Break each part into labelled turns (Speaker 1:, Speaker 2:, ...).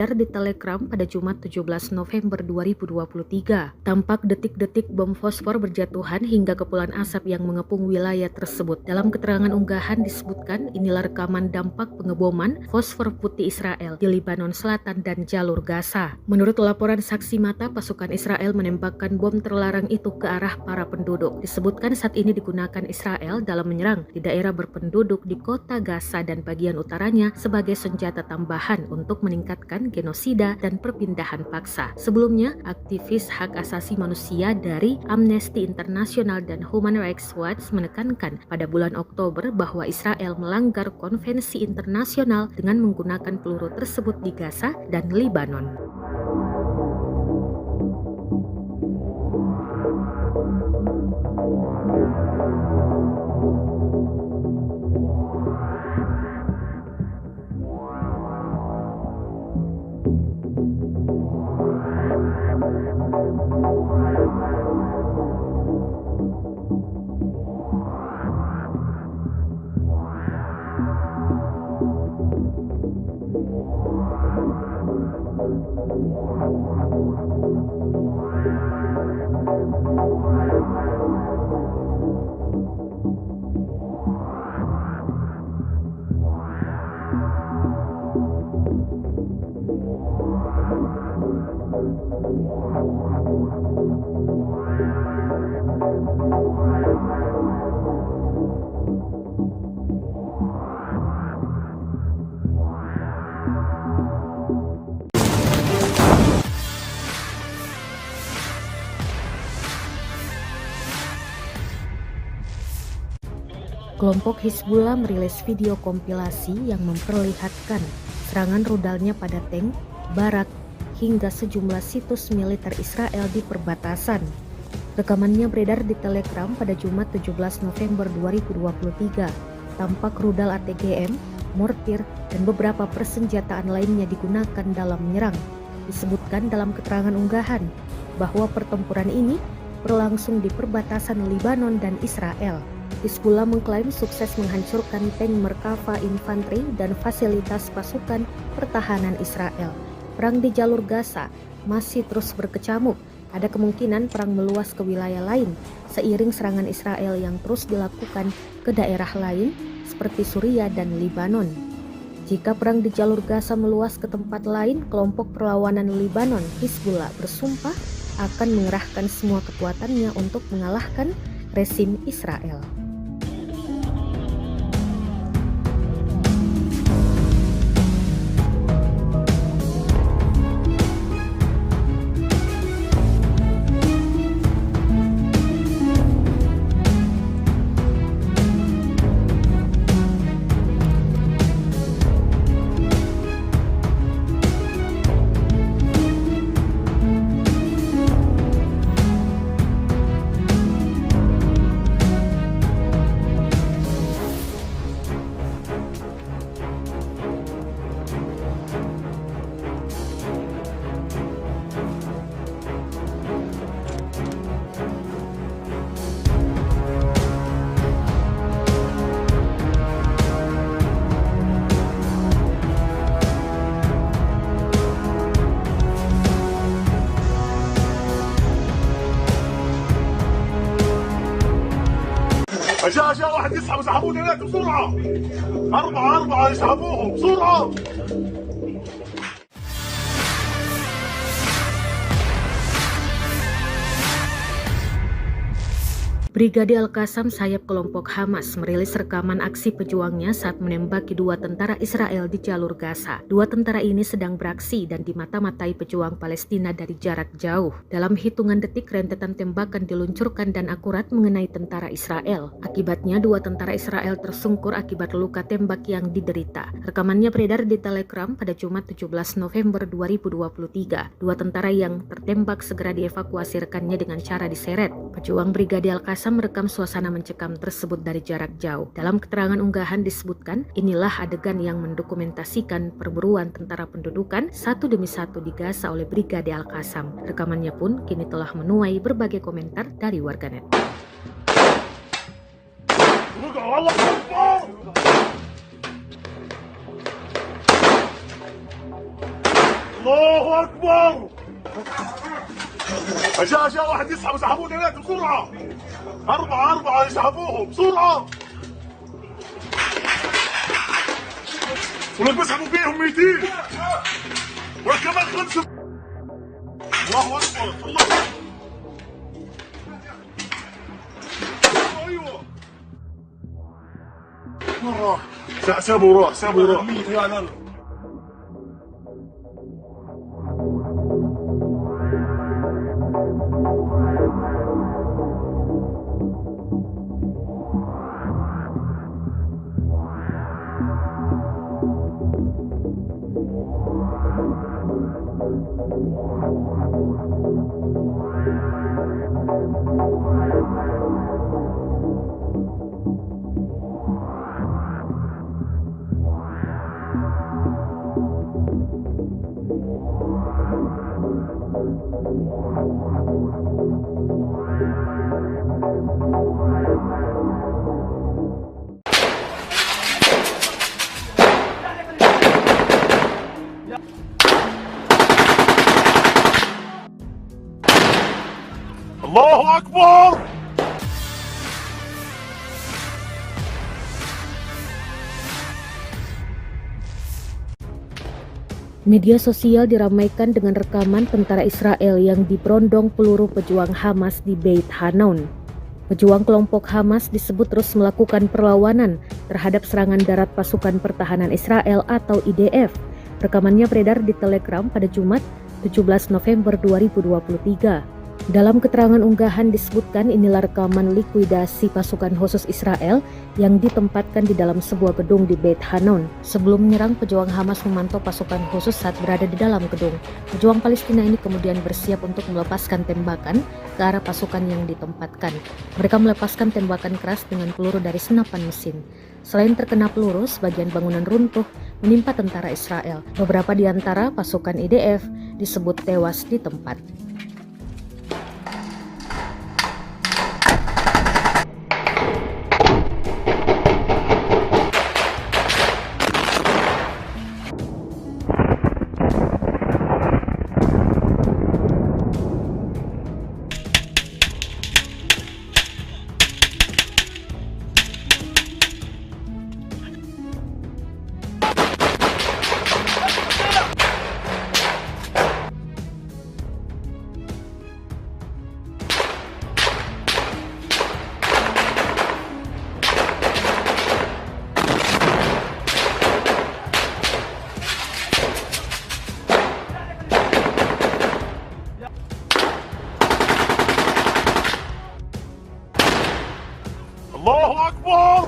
Speaker 1: di Telegram pada Jumat 17 November 2023. Tampak detik-detik bom fosfor berjatuhan hingga kepulan asap yang mengepung wilayah tersebut. Dalam keterangan unggahan disebutkan inilah rekaman dampak pengeboman fosfor putih Israel di Lebanon Selatan dan jalur Gaza. Menurut laporan saksi mata, pasukan Israel menembakkan bom terlarang itu ke arah para penduduk. Disebutkan saat ini digunakan Israel dalam menyerang di daerah berpenduduk di kota Gaza dan bagian utaranya sebagai senjata tambahan untuk meningkatkan genosida dan perpindahan paksa. Sebelumnya, aktivis hak asasi manusia dari Amnesty International dan Human Rights Watch menekankan pada bulan Oktober bahwa Israel melanggar konvensi internasional dengan menggunakan peluru tersebut di Gaza dan Lebanon. Kelompok Hizbullah merilis video kompilasi yang memperlihatkan serangan rudalnya pada tank, barak, hingga sejumlah situs militer Israel di perbatasan. Rekamannya beredar di Telegram pada Jumat 17 November 2023. Tampak rudal ATGM, mortir, dan beberapa persenjataan lainnya digunakan dalam menyerang. Disebutkan dalam keterangan unggahan bahwa pertempuran ini berlangsung di perbatasan Lebanon dan Israel. Hizbullah mengklaim sukses menghancurkan tank Merkava infanteri dan fasilitas pasukan pertahanan Israel. Perang di jalur Gaza masih terus berkecamuk. Ada kemungkinan perang meluas ke wilayah lain seiring serangan Israel yang terus dilakukan ke daerah lain seperti Suriah dan Lebanon. Jika perang di jalur Gaza meluas ke tempat lain, kelompok perlawanan Lebanon Hizbullah bersumpah akan mengerahkan semua kekuatannya untuk mengalahkan rezim Israel.
Speaker 2: أشياء واحد يسحب اسحبوه دلوقتي بسرعة. أربعة يسحبوهم بسرعة.
Speaker 1: Brigade Al-Qassam sayap kelompok Hamas merilis rekaman aksi pejuangnya saat menembaki dua tentara Israel di jalur Gaza. Dua tentara ini sedang beraksi dan dimata-matai pejuang Palestina dari jarak jauh. Dalam hitungan detik, rentetan tembakan diluncurkan dan akurat mengenai tentara Israel. Akibatnya, dua tentara Israel tersungkur akibat luka tembak yang diderita. Rekamannya beredar di Telegram pada Jumat 17 November 2023. Dua tentara yang tertembak segera dievakuasi rekannya dengan cara diseret. Pejuang Brigade Al-Qassam merekam suasana mencekam tersebut dari jarak jauh. Dalam keterangan unggahan disebutkan, inilah adegan yang mendokumentasikan perburuan tentara pendudukan satu demi satu di Gaza oleh Brigade Al-Qassam. Rekamannya pun kini telah menuai berbagai komentar dari warganet.
Speaker 2: الله أكبر. جاء واحد يسحب، اسحبوه ثلاثة بسرعة. أربعة يسحبوهم بسرعة. ولك بسحبوا فيهم 200 وكمان 5. الله أكبر الله. أيوة مرة سابوا راح. الله أكبر.
Speaker 1: Media sosial diramaikan dengan rekaman tentara Israel yang diberondong peluru pejuang Hamas di Beit Hanoun. Pejuang kelompok Hamas disebut terus melakukan perlawanan terhadap serangan darat pasukan pertahanan Israel atau IDF. Rekamannya beredar di Telegram pada Jumat 17 November 2023. Dalam keterangan unggahan disebutkan inilah rekaman likuidasi pasukan khusus Israel yang ditempatkan di dalam sebuah gedung di Beit Hanoun. Sebelum menyerang, pejuang Hamas memantau pasukan khusus saat berada di dalam gedung. Pejuang Palestina ini kemudian bersiap untuk melepaskan tembakan ke arah pasukan yang ditempatkan. Mereka melepaskan tembakan keras dengan peluru dari senapan mesin. Selain terkena peluru, sebagian bangunan runtuh menimpa tentara Israel. Beberapa di antara pasukan IDF disebut tewas di tempat.
Speaker 2: الله أكبر.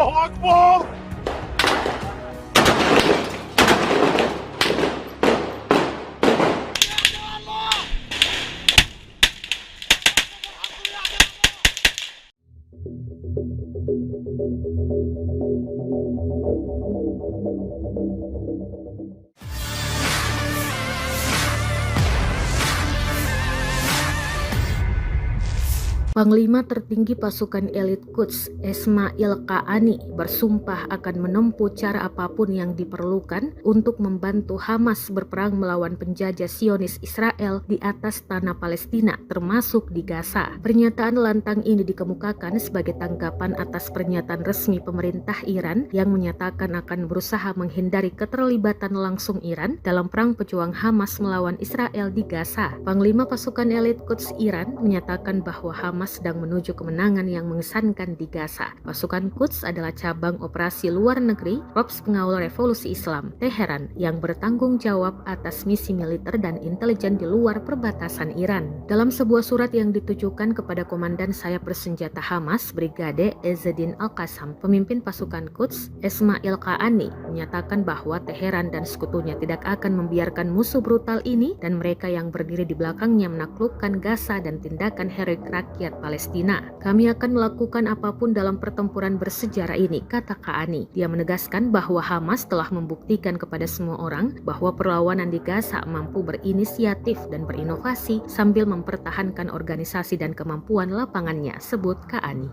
Speaker 2: الله أكبر.
Speaker 1: Panglima tertinggi pasukan elit Quds, Ismail Qaani, bersumpah akan menempuh cara apapun yang diperlukan untuk membantu Hamas berperang melawan penjajah Zionis Israel di atas tanah Palestina, termasuk di Gaza. Pernyataan lantang ini dikemukakan sebagai tanggapan atas pernyataan resmi pemerintah Iran yang menyatakan akan berusaha menghindari keterlibatan langsung Iran dalam perang pejuang Hamas melawan Israel di Gaza. Panglima pasukan elit Quds Iran menyatakan bahwa Hamas sedang menuju kemenangan yang mengesankan di Gaza. Pasukan Quds adalah cabang operasi luar negeri Korps Pengawal Revolusi Islam Teheran yang bertanggung jawab atas misi militer dan intelijen di luar perbatasan Iran. Dalam sebuah surat yang ditujukan kepada komandan sayap bersenjata Hamas, Brigade Ezzedin Al-Qassam, pemimpin pasukan Quds, Ismail Qaani, menyatakan bahwa Teheran dan sekutunya tidak akan membiarkan musuh brutal ini dan mereka yang berdiri di belakangnya menaklukkan Gaza dan tindakan heroik rakyat Palestina. Kami akan melakukan apapun dalam pertempuran bersejarah ini, kata Qaani. Dia menegaskan bahwa Hamas telah membuktikan kepada semua orang bahwa perlawanan di Gaza mampu berinisiatif dan berinovasi sambil mempertahankan organisasi dan kemampuan lapangannya, sebut Qaani.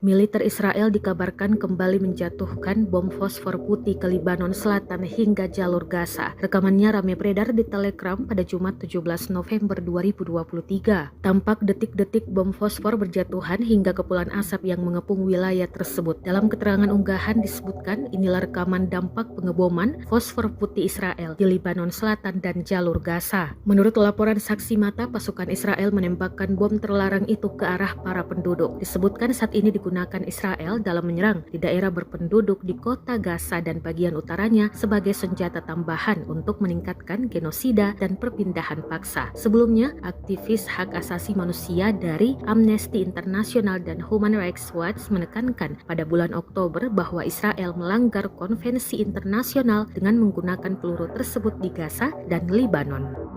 Speaker 1: Militer Israel dikabarkan kembali menjatuhkan bom fosfor putih ke Lebanon Selatan hingga jalur Gaza. Rekamannya ramai beredar di Telegram pada Jumat 17 November 2023. Tampak detik-detik bom fosfor berjatuhan hingga kepulan asap yang mengepung wilayah tersebut. Dalam keterangan unggahan disebutkan inilah rekaman dampak pengeboman fosfor putih Israel di Lebanon Selatan dan jalur Gaza. Menurut laporan saksi mata, pasukan Israel menembakkan bom terlarang itu ke arah para penduduk. Disebutkan saat ini digunakan Israel dalam menyerang di daerah berpenduduk di kota Gaza dan bagian utaranya sebagai senjata tambahan untuk meningkatkan genosida dan perpindahan paksa. Sebelumnya, aktivis hak asasi manusia dari Amnesty International dan Human Rights Watch menekankan pada bulan Oktober bahwa Israel melanggar konvensi internasional dengan menggunakan peluru tersebut di Gaza dan Lebanon.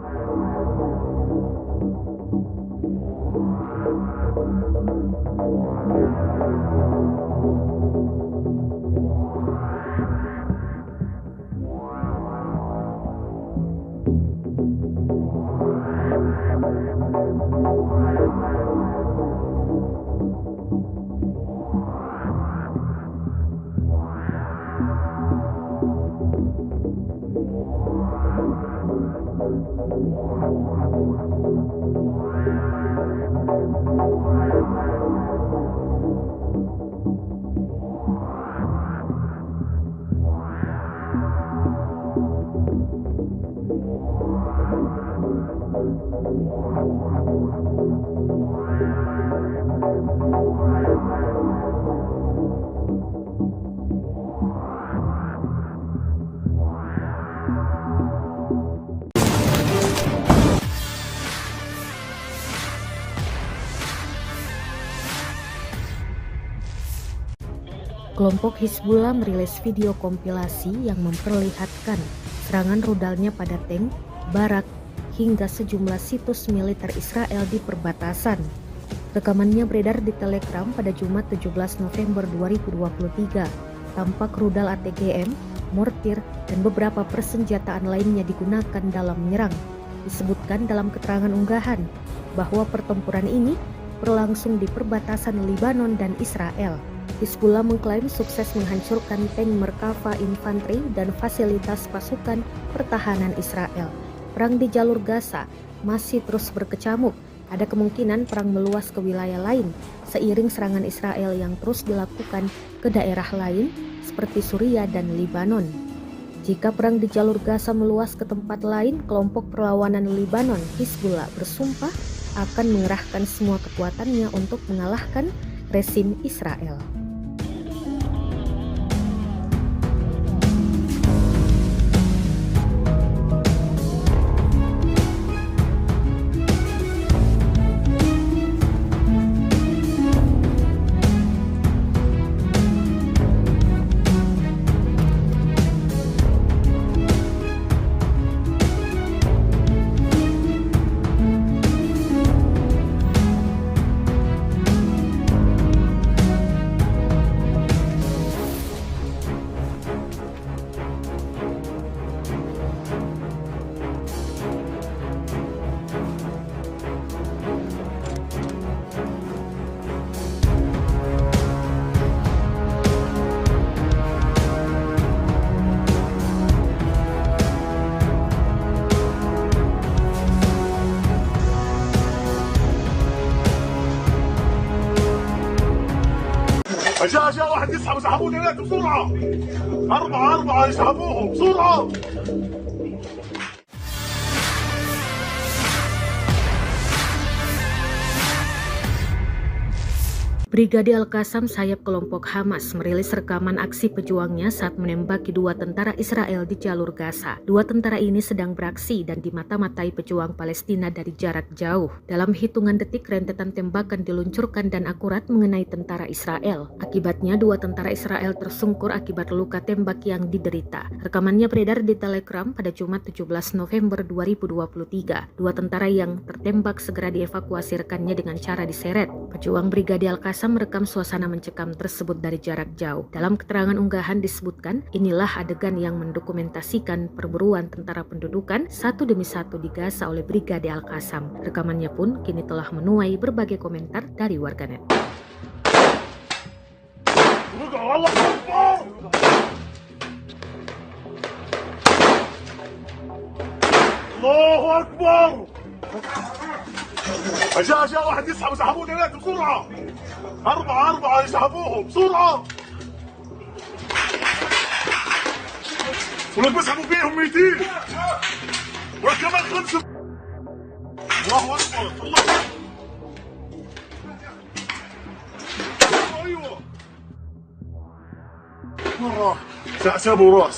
Speaker 1: Kelompok Hizbullah merilis video kompilasi yang memperlihatkan serangan rudalnya pada tank, barak, hingga sejumlah situs militer Israel di perbatasan. Rekamannya beredar di Telegram pada Jumat 17 November 2023. Tampak rudal ATGM, mortir, dan beberapa persenjataan lainnya digunakan dalam menyerang. Disebutkan dalam keterangan unggahan bahwa pertempuran ini berlangsung di perbatasan Lebanon dan Israel. Hizbullah mengklaim sukses menghancurkan tank Merkava infanteri dan fasilitas pasukan pertahanan Israel. Perang di jalur Gaza masih terus berkecamuk. Ada kemungkinan perang meluas ke wilayah lain seiring serangan Israel yang terus dilakukan ke daerah lain seperti Suriah dan Lebanon. Jika perang di jalur Gaza meluas ke tempat lain, kelompok perlawanan Lebanon Hizbullah bersumpah akan mengerahkan semua kekuatannya untuk mengalahkan rezim Israel.
Speaker 2: جاء واحد يسحب اسحبوه دلوقتي بسرعة. أربعة يسحبوهم بسرعة.
Speaker 1: Brigade Al-Qassam sayap kelompok Hamas merilis rekaman aksi pejuangnya saat menembaki dua tentara Israel di jalur Gaza. Dua tentara ini sedang beraksi dan dimata-matai pejuang Palestina dari jarak jauh. Dalam hitungan detik, rentetan tembakan diluncurkan dan akurat mengenai tentara Israel. Akibatnya, dua tentara Israel tersungkur akibat luka tembak yang diderita. Rekamannya beredar di Telegram pada Jumat 17 November 2023. Dua tentara yang tertembak segera dievakuasi rekannya dengan cara diseret. Pejuang Brigade Al-Qassam merekam suasana mencekam tersebut dari jarak jauh. Dalam keterangan unggahan disebutkan, inilah adegan yang mendokumentasikan perburuan tentara pendudukan satu demi satu di Gaza oleh Brigade Al-Qassam. Rekamannya pun kini telah menuai berbagai komentar dari warganet.
Speaker 2: Allahu Akbar. جاء واحد يسحب اسحبوه دلوقتي بسرعة. أربعة يسحبوهم بسرعة. ولك بيسحبوا فيهم 200. ولك كمان 5. الله أكبر. الله. أيوه. مرة. سابوا راح.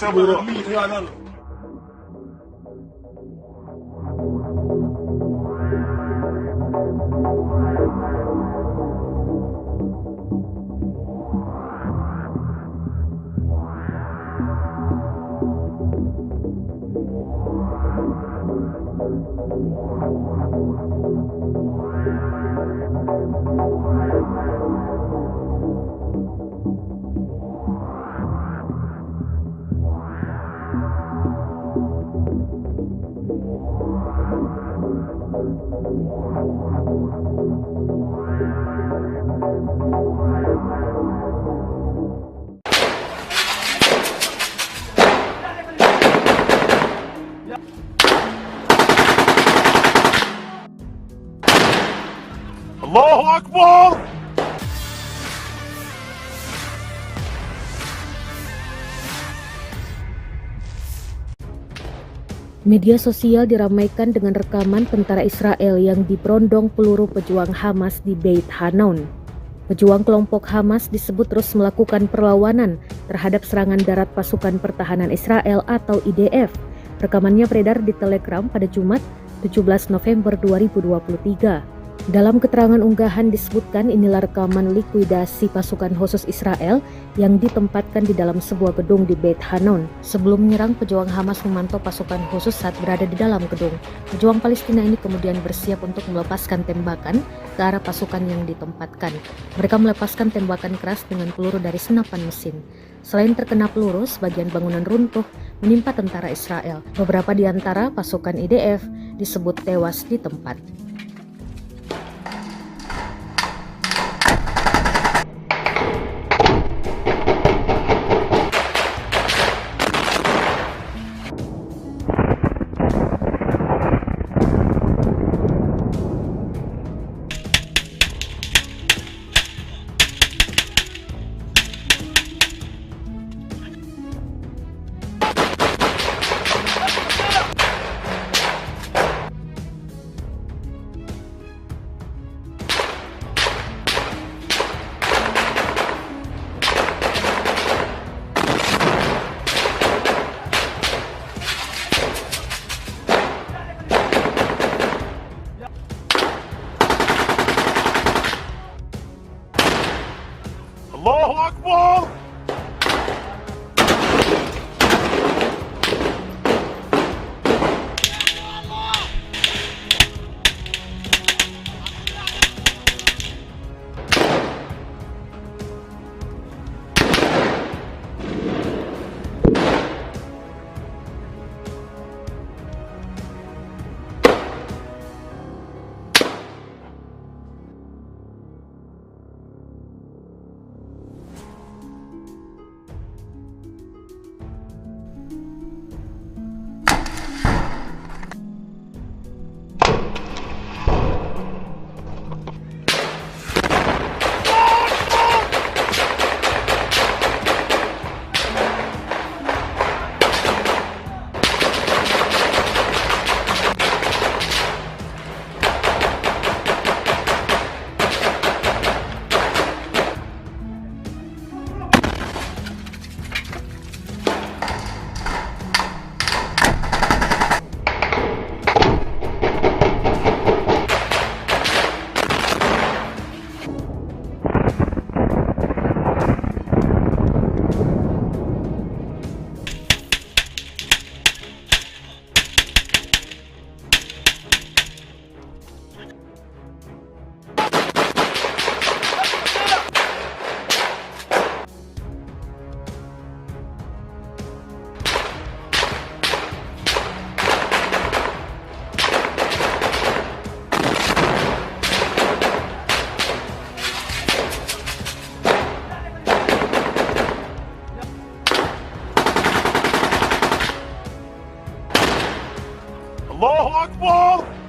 Speaker 2: الله أكبر.
Speaker 1: Media sosial diramaikan dengan rekaman tentara Israel yang diberondong peluru pejuang Hamas di Beit Hanon. Pejuang kelompok Hamas disebut terus melakukan perlawanan terhadap serangan darat pasukan pertahanan Israel atau IDF. Rekamannya beredar di Telegram pada Jumat 17 November 2023. Dalam keterangan unggahan disebutkan inilah rekaman likuidasi pasukan khusus Israel yang ditempatkan di dalam sebuah gedung di Beit Hanon. Sebelum menyerang, pejuang Hamas memantau pasukan khusus saat berada di dalam gedung. Pejuang Palestina ini kemudian bersiap untuk melepaskan tembakan ke arah pasukan yang ditempatkan. Mereka melepaskan tembakan keras dengan peluru dari senapan mesin. Selain terkena peluru, sebagian bangunan runtuh menimpa tentara Israel. Beberapa di antara pasukan IDF disebut tewas di tempat.
Speaker 2: الله أكبر. الله أكبر.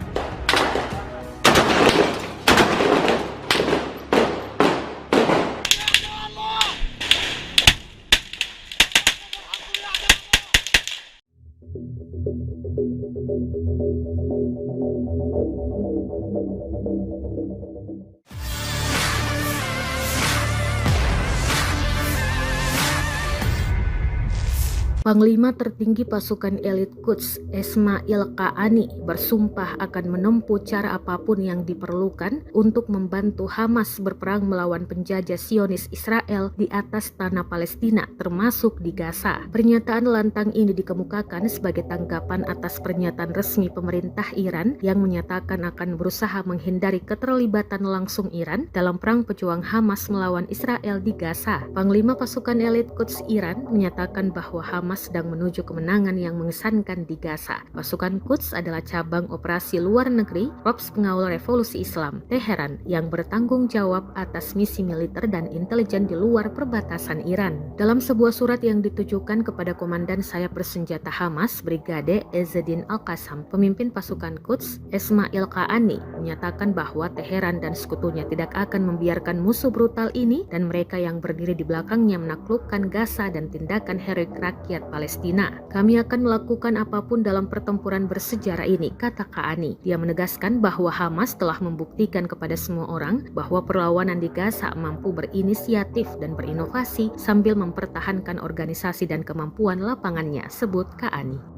Speaker 1: Panglima tertinggi pasukan elit Quds, Ismail Qaani, bersumpah akan menempuh cara apapun yang diperlukan untuk membantu Hamas berperang melawan penjajah Zionis Israel di atas tanah Palestina, termasuk di Gaza. Pernyataan lantang ini dikemukakan sebagai tanggapan atas pernyataan resmi pemerintah Iran yang menyatakan akan berusaha menghindari keterlibatan langsung Iran dalam perang pejuang Hamas melawan Israel di Gaza. Panglima pasukan elit Quds Iran menyatakan bahwa Hamas sedang menuju kemenangan yang mengesankan di Gaza. Pasukan Quds adalah cabang operasi luar negeri Korps Pengawal Revolusi Islam Teheran yang bertanggung jawab atas misi militer dan intelijen di luar perbatasan Iran. Dalam sebuah surat yang ditujukan kepada komandan sayap bersenjata Hamas, Brigade Ezzedin Al-Qassam, pemimpin pasukan Quds, Ismail Qaani, menyatakan bahwa Teheran dan sekutunya tidak akan membiarkan musuh brutal ini dan mereka yang berdiri di belakangnya menaklukkan Gaza dan tindakan heroik rakyat rakyat Palestina. Kami akan melakukan apapun dalam pertempuran bersejarah ini, kata Kaani. Dia menegaskan bahwa Hamas telah membuktikan kepada semua orang bahwa perlawanan di Gaza mampu berinisiatif dan berinovasi sambil mempertahankan organisasi dan kemampuan lapangannya, sebut Kaani.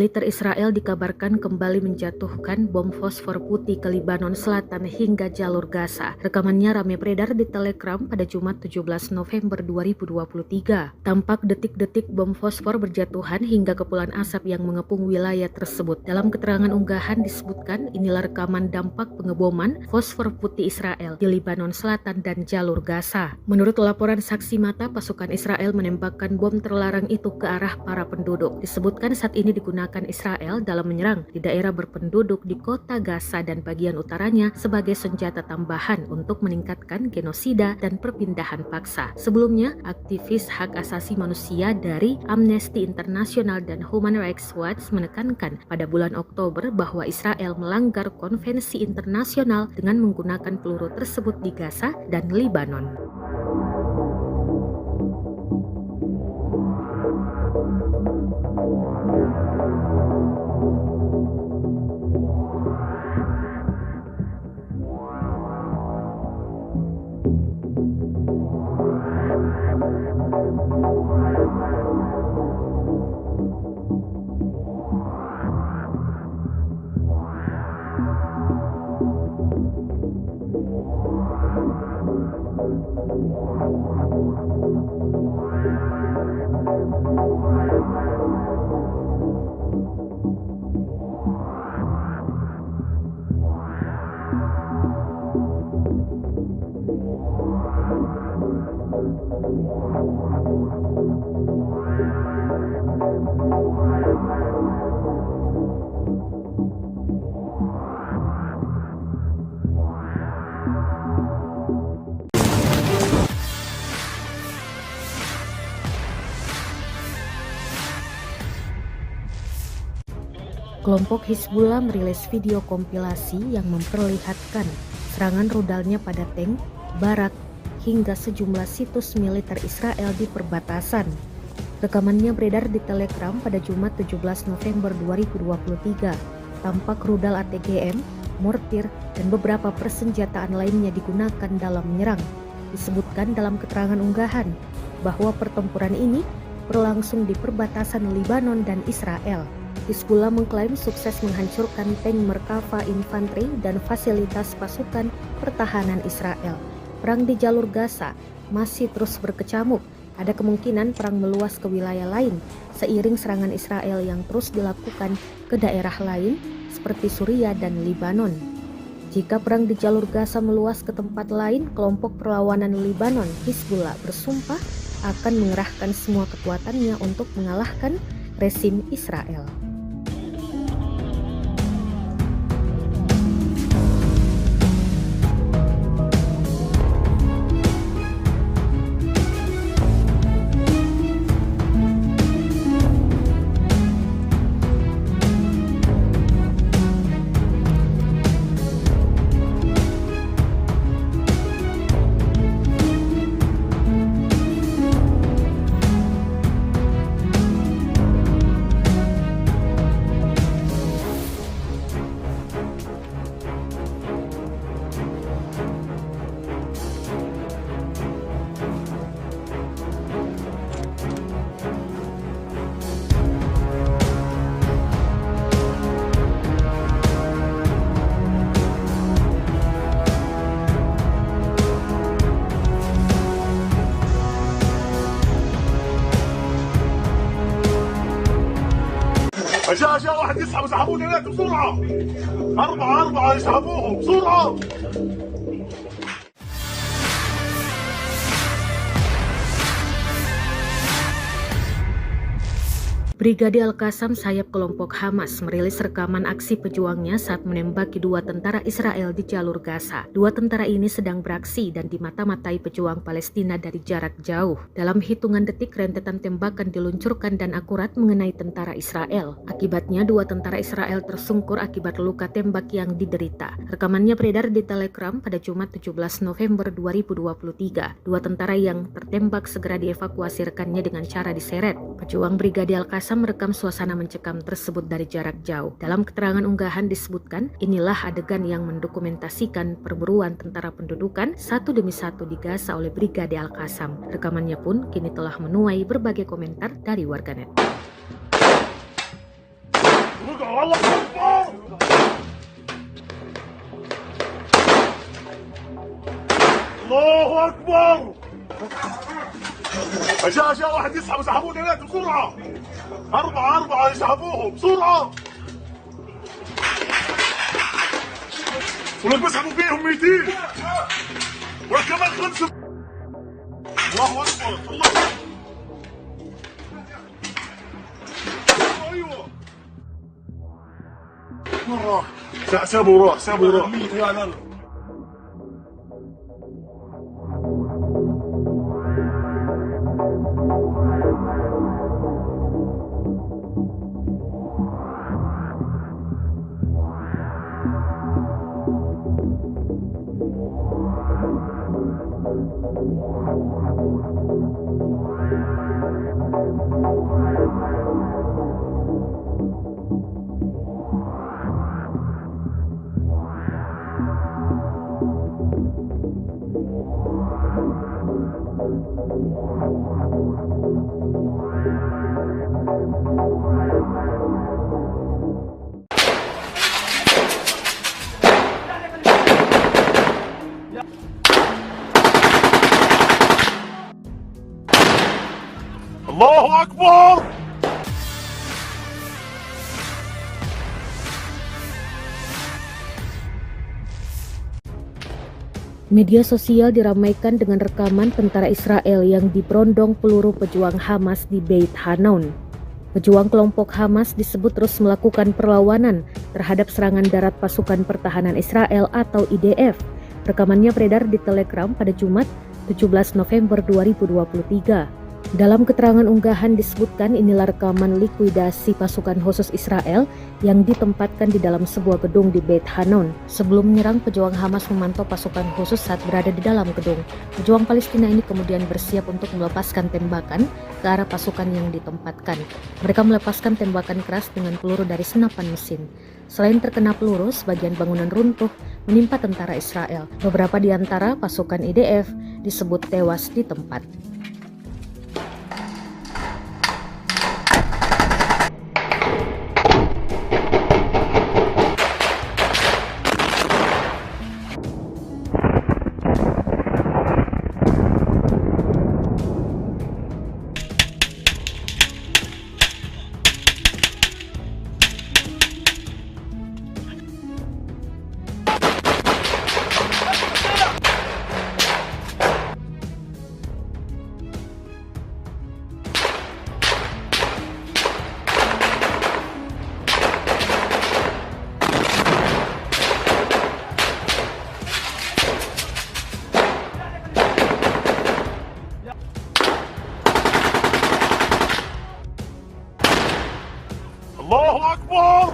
Speaker 1: Militer Israel dikabarkan kembali menjatuhkan bom fosfor putih ke Lebanon Selatan hingga jalur Gaza. Rekamannya ramai beredar di Telegram pada Jumat 17 November 2023. Tampak detik-detik bom fosfor berjatuhan hingga kepulan asap yang mengepung wilayah tersebut. Dalam keterangan unggahan disebutkan inilah rekaman dampak pengeboman fosfor putih Israel di Lebanon Selatan dan jalur Gaza. Menurut laporan saksi mata, pasukan Israel menembakkan bom terlarang itu ke arah para penduduk. Disebutkan saat ini digunakan Israel dalam menyerang di daerah berpenduduk di kota Gaza dan bagian utaranya sebagai senjata tambahan untuk meningkatkan genosida dan perpindahan paksa. Sebelumnya, aktivis hak asasi manusia dari Amnesty International dan Human Rights Watch menekankan pada bulan Oktober bahwa Israel melanggar konvensi internasional dengan menggunakan peluru tersebut di Gaza dan Lebanon. Kelompok Hizbullah merilis video kompilasi yang memperlihatkan serangan rudalnya pada tank, barak, hingga sejumlah situs militer Israel di perbatasan. Rekamannya beredar di Telegram pada Jumat 17 November 2023. Tampak rudal ATGM, mortir, dan beberapa persenjataan lainnya digunakan dalam menyerang. Disebutkan dalam keterangan unggahan bahwa pertempuran ini berlangsung di perbatasan Lebanon dan Israel. Hizbullah mengklaim sukses menghancurkan tank Merkava infanteri dan fasilitas pasukan pertahanan Israel. Perang di jalur Gaza masih terus berkecamuk. Ada kemungkinan perang meluas ke wilayah lain seiring serangan Israel yang terus dilakukan ke daerah lain seperti Suriah dan Lebanon. Jika perang di jalur Gaza meluas ke tempat lain, kelompok perlawanan Lebanon Hizbullah bersumpah akan mengerahkan semua kekuatannya untuk mengalahkan rezim Israel.
Speaker 2: أشياء واحد يسحب اسحبوا ثلاثة بسرعة. أربعة يسحبوهم بسرعة.
Speaker 1: Brigade Al-Qassam, sayap kelompok Hamas, merilis rekaman aksi pejuangnya saat menembaki 2 tentara Israel di jalur Gaza. 2 tentara ini sedang beraksi dan dimata-matai pejuang Palestina dari jarak jauh. Dalam hitungan detik, rentetan tembakan diluncurkan dan akurat mengenai tentara Israel. Akibatnya 2 tentara Israel tersungkur akibat luka tembak yang diderita. Rekamannya beredar di Telegram pada Jumat 17 November 2023. 2 tentara yang tertembak segera dievakuasi rekannya dengan cara diseret. Pejuang Brigade Al-Qassam merekam suasana mencekam tersebut dari jarak jauh. Dalam keterangan unggahan disebutkan, inilah adegan yang mendokumentasikan perburuan tentara pendudukan satu demi satu di Gaza oleh Brigade Al-Qassam. Rekamannya pun kini telah menuai berbagai komentar dari warganet.
Speaker 2: Allahu Akbar. أشياء واحد يسحب اسحبوا ثلاثة بسرعة. أربعة يسحبوهم بسرعة. ولك بسحبوا فيهم 200 وكمان 5. الله أكبر. الله أيوة. مرة سابوا راح. الله أكبر.
Speaker 1: Media sosial diramaikan dengan rekaman tentara Israel yang diberondong peluru pejuang Hamas di Beit Hanun. Pejuang kelompok Hamas disebut terus melakukan perlawanan terhadap serangan darat pasukan pertahanan Israel atau IDF. Rekamannya beredar di Telegram pada Jumat 17 November 2023. Dalam keterangan unggahan disebutkan inilah rekaman likuidasi pasukan khusus Israel yang ditempatkan di dalam sebuah gedung di Beit Hanun. Sebelum menyerang, pejuang Hamas memantau pasukan khusus saat berada di dalam gedung. Pejuang Palestina ini kemudian bersiap untuk melepaskan tembakan ke arah pasukan yang ditempatkan. Mereka melepaskan tembakan keras dengan peluru dari senapan mesin. Selain terkena peluru, sebagian bangunan runtuh menimpa tentara Israel. Beberapa di antara pasukan IDF disebut tewas di tempat.
Speaker 2: الله أكبر.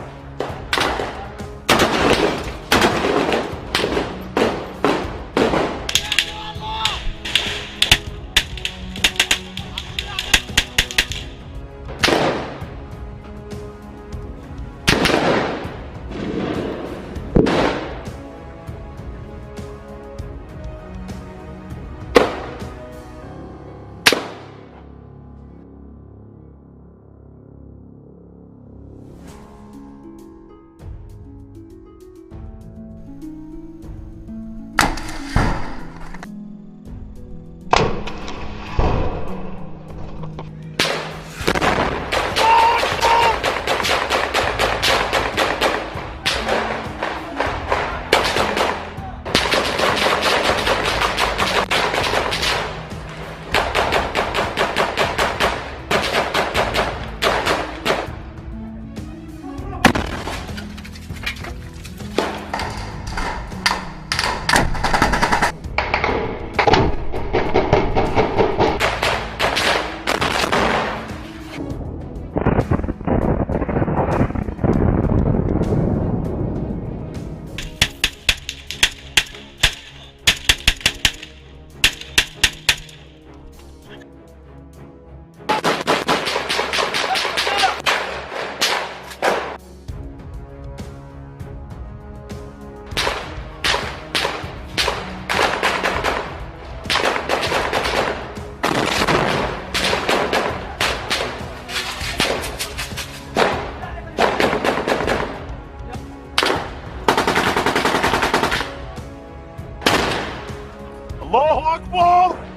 Speaker 2: الله أكبر.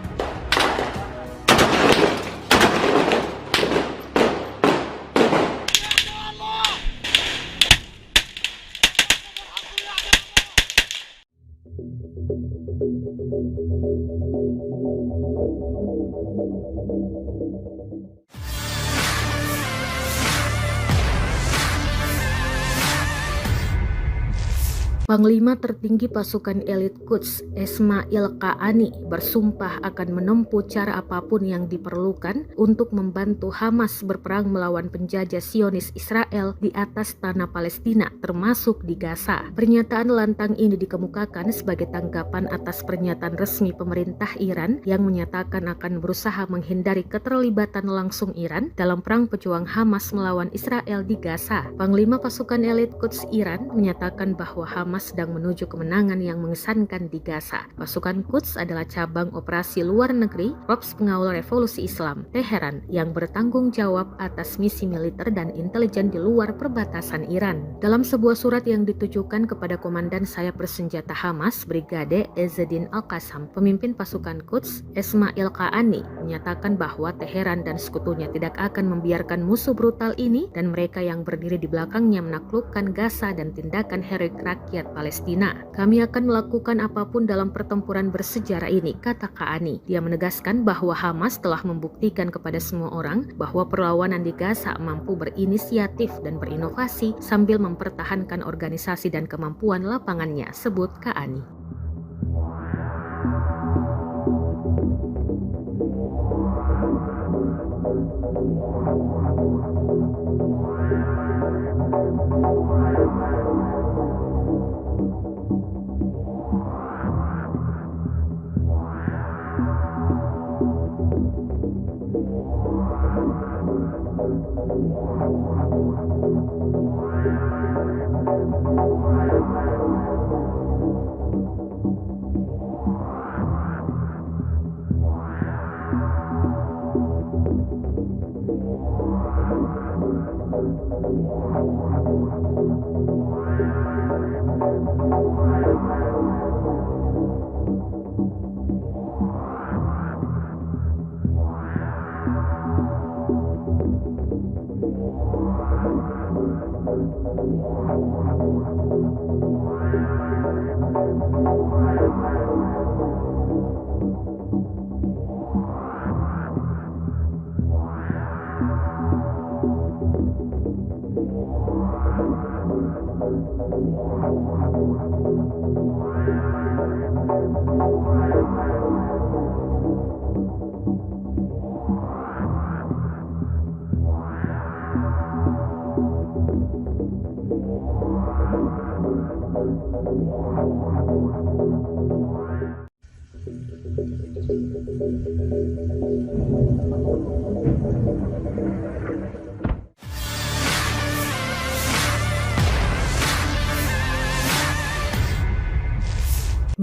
Speaker 1: Panglima tertinggi pasukan elit Quds, Ismail Qaani, bersumpah akan menempuh cara apapun yang diperlukan untuk membantu Hamas berperang melawan penjajah Zionis Israel di atas tanah Palestina, termasuk di Gaza. Pernyataan lantang ini dikemukakan sebagai tanggapan atas pernyataan resmi pemerintah Iran yang menyatakan akan berusaha menghindari keterlibatan langsung Iran dalam perang pejuang Hamas melawan Israel di Gaza. Panglima pasukan elit Quds Iran menyatakan bahwa Hamas sedang menuju kemenangan yang mengesankan di Gaza. Pasukan Quds adalah cabang operasi luar negeri Korps Pengawal Revolusi Islam Teheran yang bertanggung jawab atas misi militer dan intelijen di luar perbatasan Iran. Dalam sebuah surat yang ditujukan kepada komandan sayap bersenjata Hamas, Brigade Ezzedin Al-Qassam, pemimpin pasukan Quds, Ismail Qaani, menyatakan bahwa Teheran dan sekutunya tidak akan membiarkan musuh brutal ini dan mereka yang berdiri di belakangnya menaklukkan Gaza dan tindakan heroik rakyat Palestina. Kami akan melakukan apapun dalam pertempuran bersejarah ini, kata Qaani. Dia menegaskan bahwa Hamas telah membuktikan kepada semua orang bahwa perlawanan di Gaza mampu berinisiatif dan berinovasi sambil mempertahankan organisasi dan kemampuan lapangannya, sebut Qaani.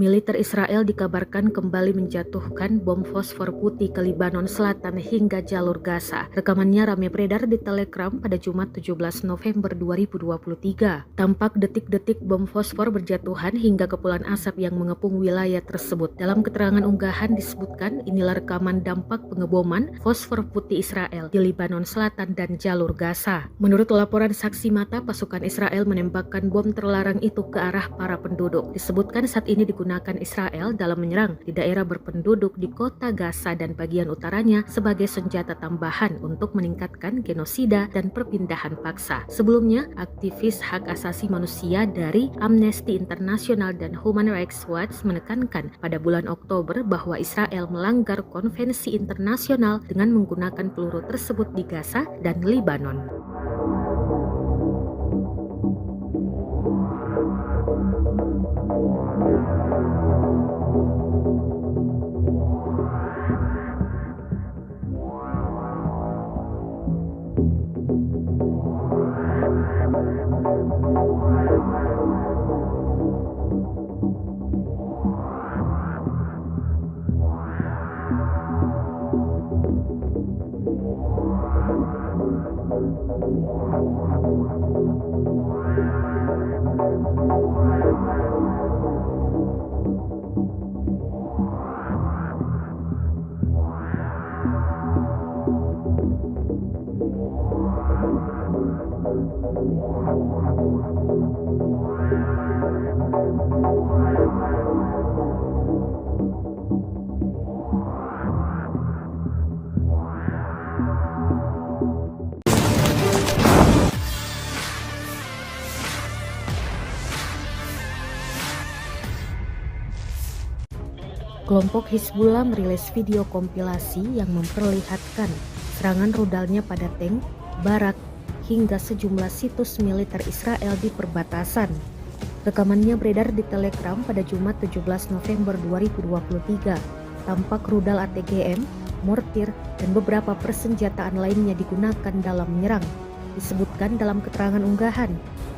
Speaker 1: Militer Israel dikabarkan kembali menjatuhkan bom fosfor putih ke Lebanon Selatan hingga jalur Gaza. Rekamannya ramai beredar di Telegram pada Jumat 17 November 2023. Tampak detik-detik bom fosfor berjatuhan hingga kepulan asap yang mengepung wilayah tersebut. Dalam keterangan unggahan disebutkan inilah rekaman dampak pengeboman fosfor putih Israel di Lebanon Selatan dan jalur Gaza. Menurut laporan saksi mata, pasukan Israel menembakkan bom terlarang itu ke arah para penduduk. Disebutkan saat ini digunakan Israel dalam menyerang di daerah berpenduduk di kota Gaza dan bagian utaranya sebagai senjata tambahan untuk meningkatkan genosida dan perpindahan paksa. Sebelumnya, aktivis hak asasi manusia dari Amnesty International dan Human Rights Watch menekankan pada bulan Oktober bahwa Israel melanggar konvensi internasional dengan menggunakan peluru tersebut di Gaza dan Lebanon. Kelompok Hizbullah merilis video kompilasi yang memperlihatkan serangan rudalnya pada tank, barak, hingga sejumlah situs militer Israel di perbatasan. Rekamannya beredar di Telegram pada Jumat 17 November 2023. Tampak rudal ATGM, mortir, dan beberapa persenjataan lainnya digunakan dalam menyerang. Disebutkan dalam keterangan unggahan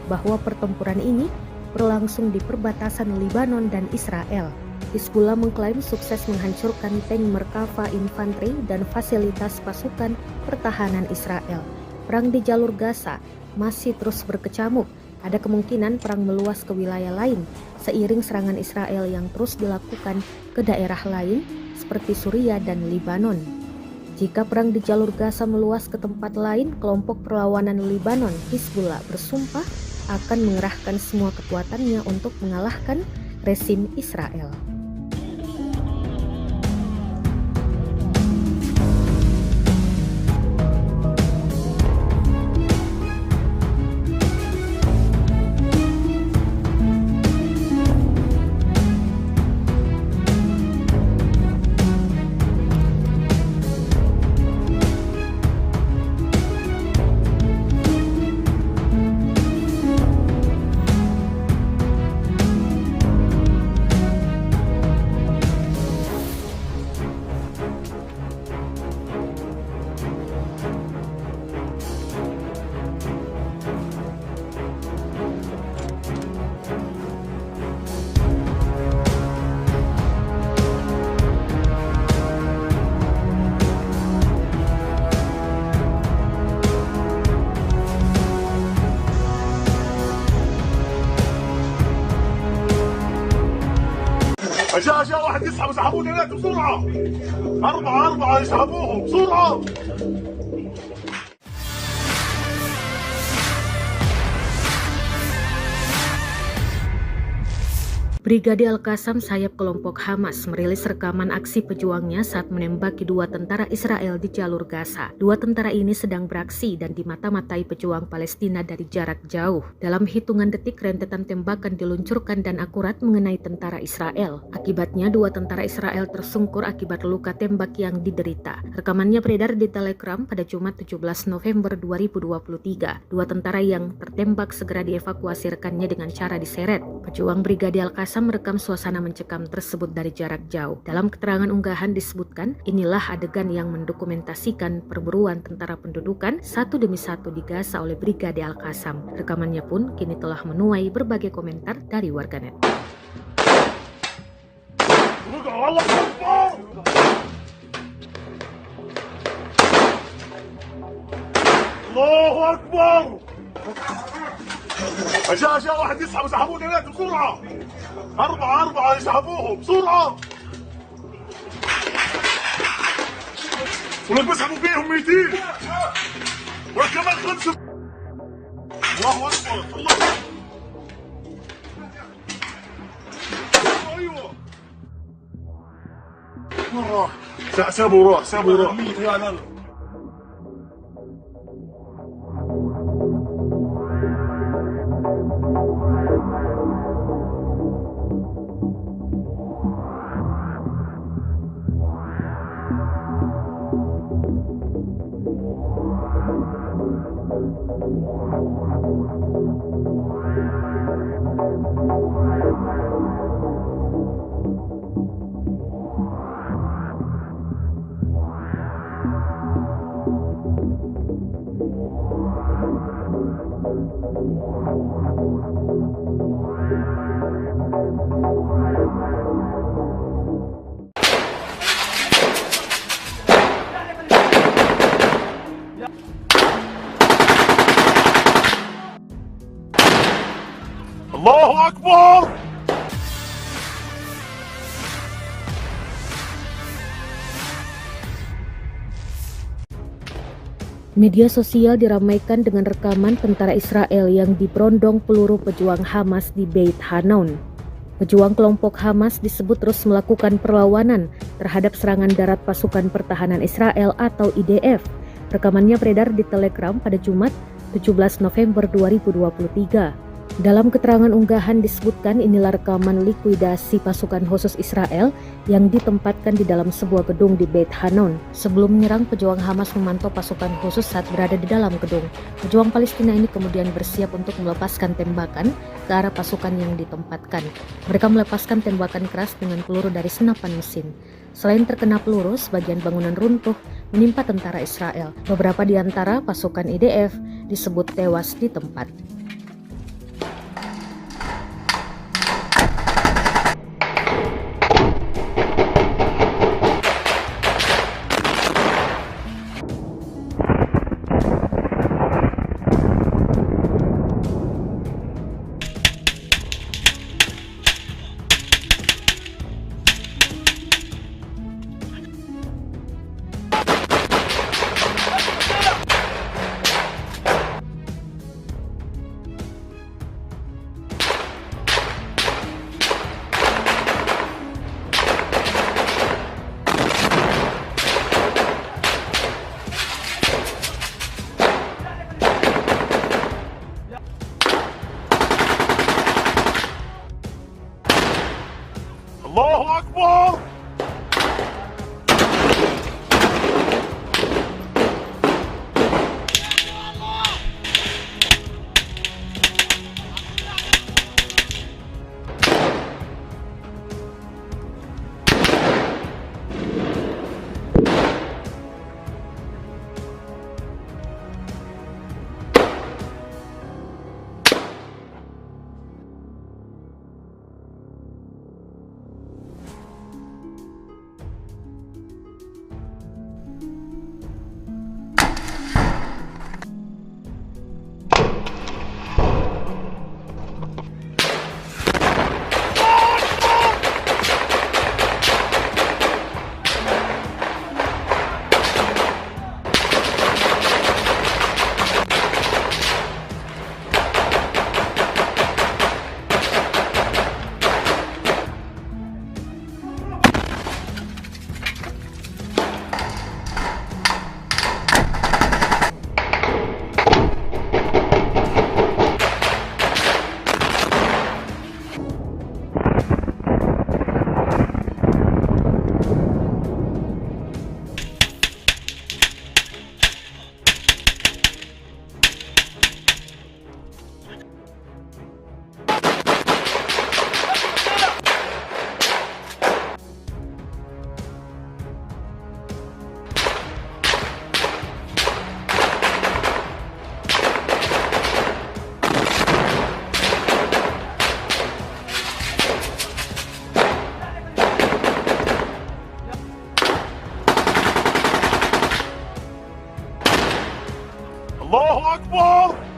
Speaker 1: bahwa pertempuran ini berlangsung di perbatasan Lebanon dan Israel. Hizbullah mengklaim sukses menghancurkan tank Merkava infanteri dan fasilitas pasukan pertahanan Israel. Perang di jalur Gaza masih terus berkecamuk. Ada kemungkinan perang meluas ke wilayah lain seiring serangan Israel yang terus dilakukan ke daerah lain seperti Suriah dan Lebanon. Jika perang di jalur Gaza meluas ke tempat lain, kelompok perlawanan Lebanon Hizbullah bersumpah akan mengerahkan semua kekuatannya untuk mengalahkan rezim Israel.
Speaker 2: أجا واحد يسحب اسحبوني هناك بسرعة. أربعة يسحبوهم بسرعة.
Speaker 1: Brigade Al-Qassam sayap kelompok Hamas merilis rekaman aksi pejuangnya saat menembaki 2 tentara Israel di jalur Gaza. 2 tentara ini sedang beraksi dan dimata-matai pejuang Palestina dari jarak jauh. Dalam hitungan detik rentetan tembakan diluncurkan dan akurat mengenai tentara Israel. Akibatnya 2 tentara Israel tersungkur akibat luka tembak yang diderita. Rekamannya beredar di Telegram pada Jumat 17 November 2023. 2 tentara yang tertembak segera dievakuasi rekannya dengan cara diseret. Pejuang Brigade Al-Qassam merekam suasana mencekam tersebut dari jarak jauh. Dalam keterangan unggahan disebutkan, inilah adegan yang mendokumentasikan perburuan tentara pendudukan satu demi satu di Gaza oleh Brigade Al-Qassam. Rekamannya pun kini telah menuai berbagai komentar dari warganet.
Speaker 2: Allahu Akbar! جاء واحد يسحب اسحبوا الولاد بسرعة 4 يسحبوهم بسرعة ولك بسحبوا فيهم 200 وكمان 5 الله أكبر الله أيوة سابوا راح الله أكبر
Speaker 1: Media sosial diramaikan dengan rekaman tentara Israel yang diberondong peluru pejuang Hamas di Beit Hanon. Pejuang kelompok Hamas disebut terus melakukan perlawanan terhadap serangan darat pasukan pertahanan Israel atau IDF. Rekamannya beredar di Telegram pada Jumat 17 November 2023. Dalam keterangan unggahan disebutkan inilah rekaman likuidasi pasukan khusus Israel yang ditempatkan di dalam sebuah gedung di Beit Hanon. Sebelum menyerang, pejuang Hamas memantau pasukan khusus saat berada di dalam gedung. Pejuang Palestina ini kemudian bersiap untuk melepaskan tembakan ke arah pasukan yang ditempatkan. Mereka melepaskan tembakan keras dengan peluru dari senapan mesin. Selain terkena peluru, sebagian bangunan runtuh menimpa tentara Israel. Beberapa di antara pasukan IDF disebut tewas di tempat.
Speaker 2: الله أكبر.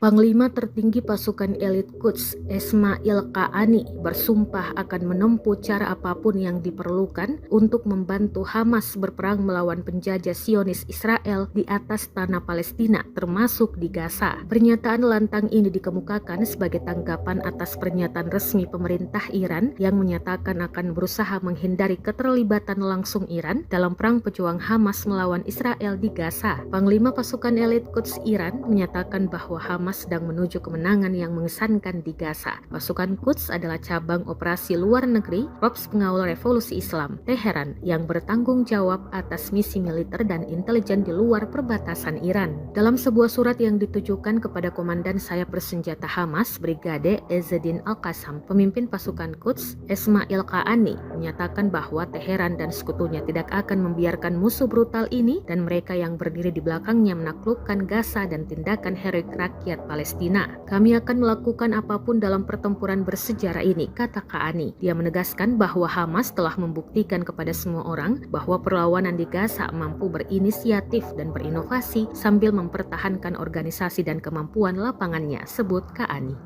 Speaker 1: Panglima tertinggi pasukan elit Quds, Ismail Qaani, bersumpah akan menempuh cara apapun yang diperlukan untuk membantu Hamas berperang melawan penjajah Zionis Israel di atas tanah Palestina, termasuk di Gaza. Pernyataan lantang ini dikemukakan sebagai tanggapan atas pernyataan resmi pemerintah Iran yang menyatakan akan berusaha menghindari keterlibatan langsung Iran dalam perang pejuang Hamas melawan Israel di Gaza. Panglima pasukan elit Quds Iran menyatakan bahwa Hamas sedang menuju kemenangan yang mengesankan di Gaza. Pasukan Quds adalah cabang operasi luar negeri Korps Pengawal Revolusi Islam Teheran yang bertanggung jawab atas misi militer dan intelijen di luar perbatasan Iran. Dalam sebuah surat yang ditujukan kepada komandan sayap bersenjata Hamas, Brigade Ezzedin Al-Qassam, pemimpin pasukan Quds, Ismail Qaani, menyatakan bahwa Teheran dan sekutunya tidak akan membiarkan musuh brutal ini dan mereka yang berdiri di belakangnya menaklukkan Gaza dan tindakan heroik rakyat Palestina. Kami akan melakukan apapun dalam pertempuran bersejarah ini, kata Qaani. Dia menegaskan bahwa Hamas telah membuktikan kepada semua orang bahwa perlawanan di Gaza mampu berinisiatif dan berinovasi sambil mempertahankan organisasi dan kemampuan lapangannya, sebut Qaani.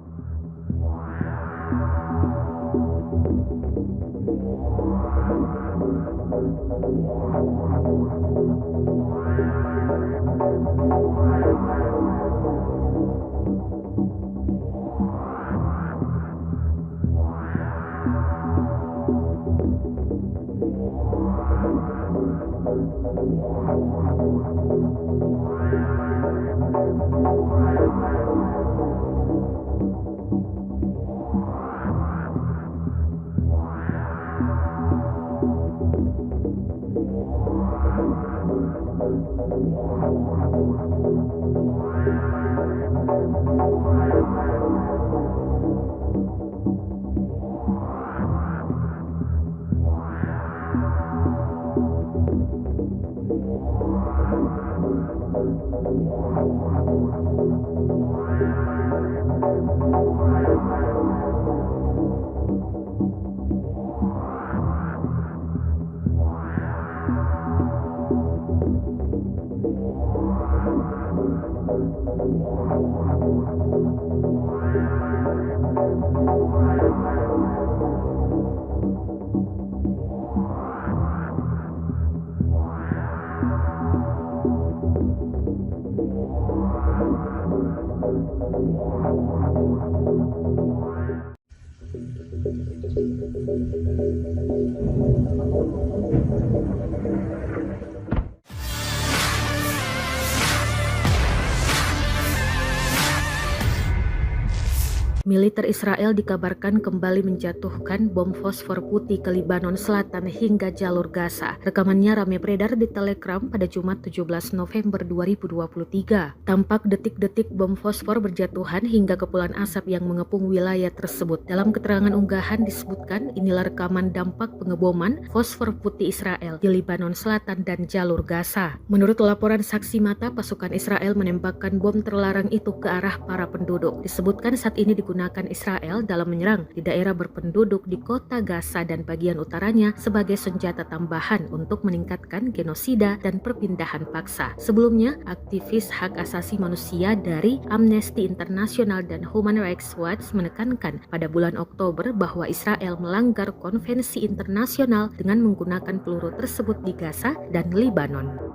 Speaker 1: Militer Israel dikabarkan kembali menjatuhkan bom fosfor putih ke Lebanon Selatan hingga jalur Gaza. Rekamannya ramai beredar di Telegram pada Jumat 17 November 2023. Tampak detik-detik bom fosfor berjatuhan hingga kepulan asap yang mengepung wilayah tersebut. Dalam keterangan unggahan disebutkan inilah rekaman dampak pengeboman fosfor putih Israel di Lebanon Selatan dan jalur Gaza. Menurut laporan saksi mata, pasukan Israel menembakkan bom terlarang itu ke arah para penduduk. Disebutkan saat ini digunakan Israel dalam menyerang di daerah berpenduduk di kota Gaza dan bagian utaranya sebagai senjata tambahan untuk meningkatkan genosida dan perpindahan paksa. Sebelumnya, aktivis hak asasi manusia dari Amnesty International dan Human Rights Watch menekankan pada bulan Oktober bahwa Israel melanggar konvensi internasional dengan menggunakan peluru tersebut di Gaza dan Lebanon.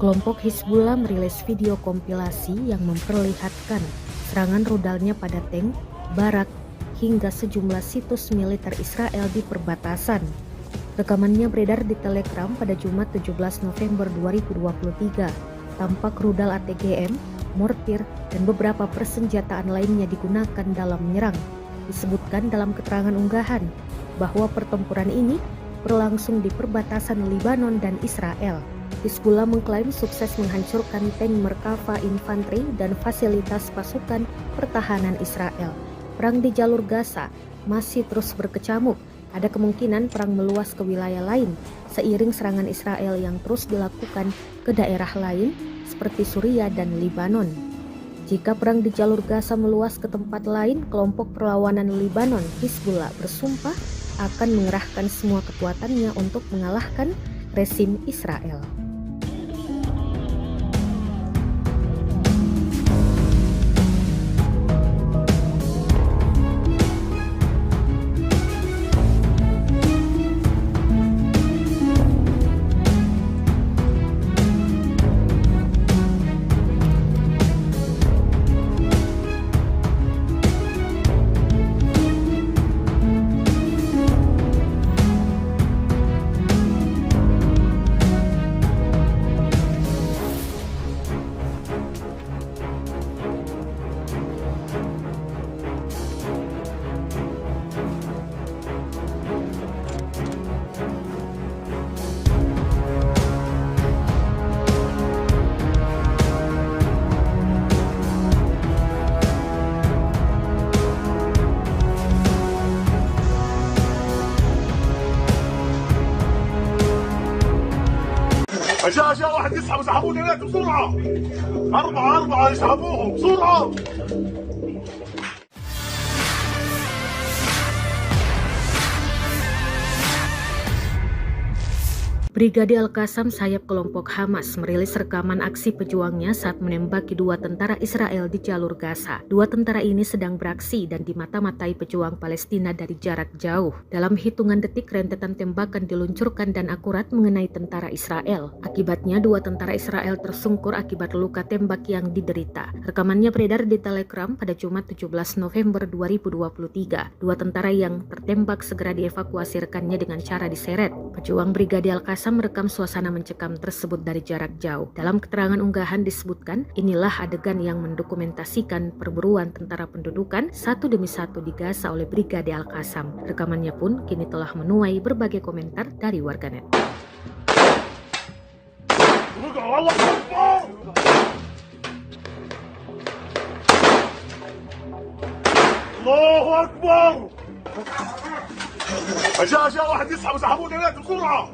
Speaker 1: Kelompok Hizbullah merilis video kompilasi yang memperlihatkan serangan rudalnya pada tank, barak, hingga sejumlah situs militer Israel di perbatasan. Rekamannya beredar di Telegram pada Jumat 17 November 2023. Tampak rudal ATGM, mortir, dan beberapa persenjataan lainnya digunakan dalam menyerang. Disebutkan dalam keterangan unggahan bahwa pertempuran ini berlangsung di perbatasan Lebanon dan Israel. Hizbullah mengklaim sukses menghancurkan tank Merkava infanteri dan fasilitas pasukan pertahanan Israel. Perang di jalur Gaza masih terus berkecamuk. Ada kemungkinan perang meluas ke wilayah lain seiring serangan Israel yang terus dilakukan ke daerah lain seperti Suriah dan Lebanon. Jika perang di jalur Gaza meluas ke tempat lain, kelompok perlawanan Lebanon Hizbullah bersumpah akan mengerahkan semua kekuatannya untuk mengalahkan rezim Israel.
Speaker 2: أشياء واحد يسحب اسحبوا ثلاثة بسرعة. أربعة يسحبوهم بسرعة.
Speaker 1: Brigade Al-Qassam sayap kelompok Hamas merilis rekaman aksi pejuangnya saat menembaki dua tentara Israel di jalur Gaza. Dua tentara ini sedang beraksi dan dimata-matai pejuang Palestina dari jarak jauh. Dalam hitungan detik, rentetan tembakan diluncurkan dan akurat mengenai tentara Israel. Akibatnya, dua tentara Israel tersungkur akibat luka tembak yang diderita. Rekamannya beredar di Telegram pada Jumat 17 November 2023. Dua tentara yang tertembak segera dievakuasi rekannya dengan cara diseret. Pejuang Brigade Al-Qassam merekam suasana mencekam tersebut dari jarak jauh. Dalam keterangan unggahan disebutkan, inilah adegan yang mendokumentasikan perburuan tentara pendudukan satu demi satu di Gaza oleh Brigade Al-Qassam. Rekamannya pun kini telah menuai berbagai komentar dari warganet.
Speaker 2: Allahu Akbar. أشياء واحد يسحب اسحبوا ثلاثة بسرعة.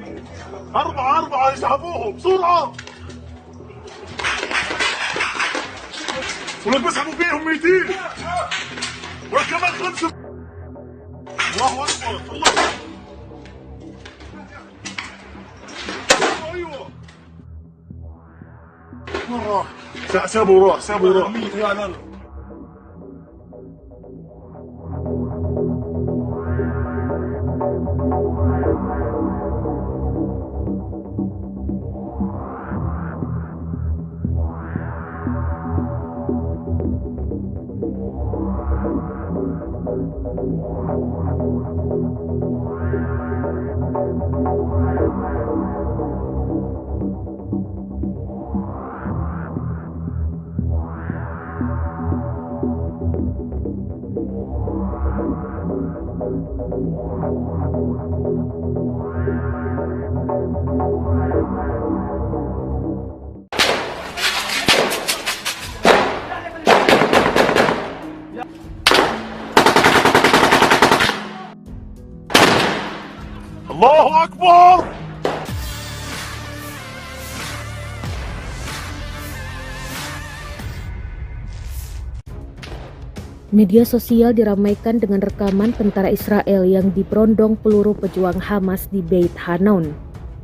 Speaker 2: أربعة يسحبوهم بسرعة. ولك بسحبوا فيهم 200 وكمان 5. الله أكبر. الله أيوة. مرة سابوا راح. الله أكبر.
Speaker 1: Media sosial diramaikan dengan rekaman tentara Israel yang diberondong peluru pejuang Hamas di Beit Hanoun.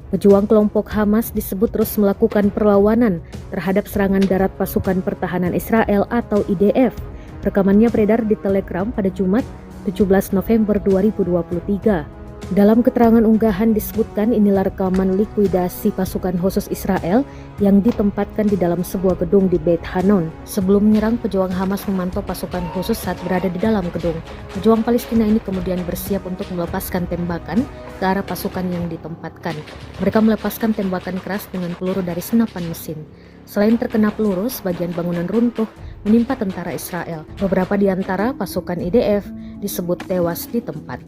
Speaker 1: Pejuang kelompok Hamas disebut terus melakukan perlawanan terhadap serangan darat pasukan pertahanan Israel atau IDF. Rekamannya beredar di Telegram pada Jumat 17 November 2023. Dalam keterangan unggahan disebutkan inilah rekaman likuidasi pasukan khusus Israel yang ditempatkan di dalam sebuah gedung di Beit Hanoun. Sebelum menyerang, pejuang Hamas memantau pasukan khusus saat berada di dalam gedung. Pejuang Palestina ini kemudian bersiap untuk melepaskan tembakan ke arah pasukan yang ditempatkan. Mereka melepaskan tembakan keras dengan peluru dari senapan mesin. Selain terkena peluru, sebagian bangunan runtuh menimpa tentara Israel. Beberapa di antara pasukan IDF disebut tewas di tempat.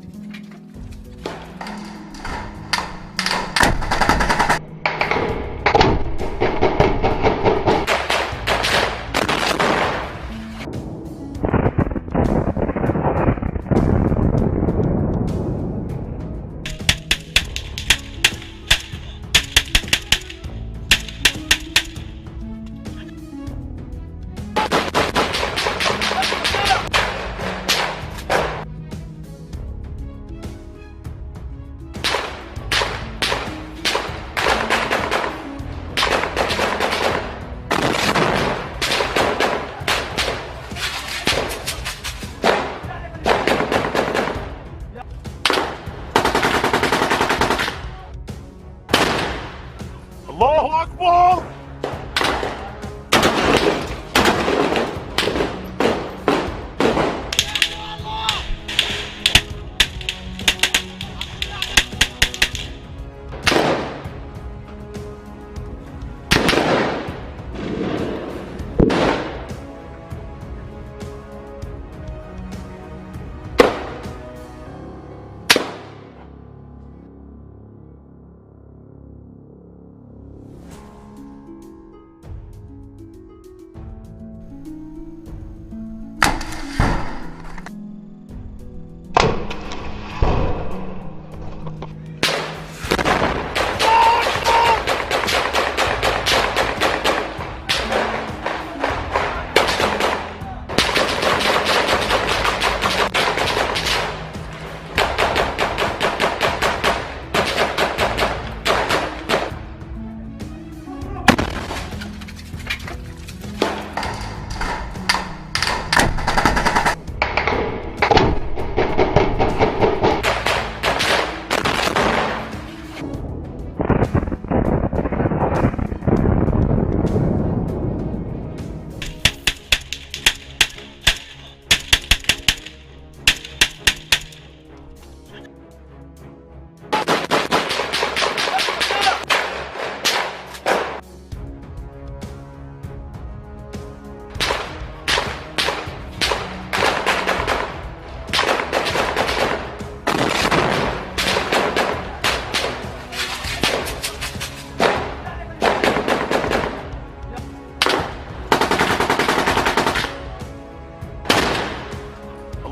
Speaker 2: الله أكبر.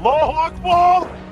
Speaker 2: الله أكبر.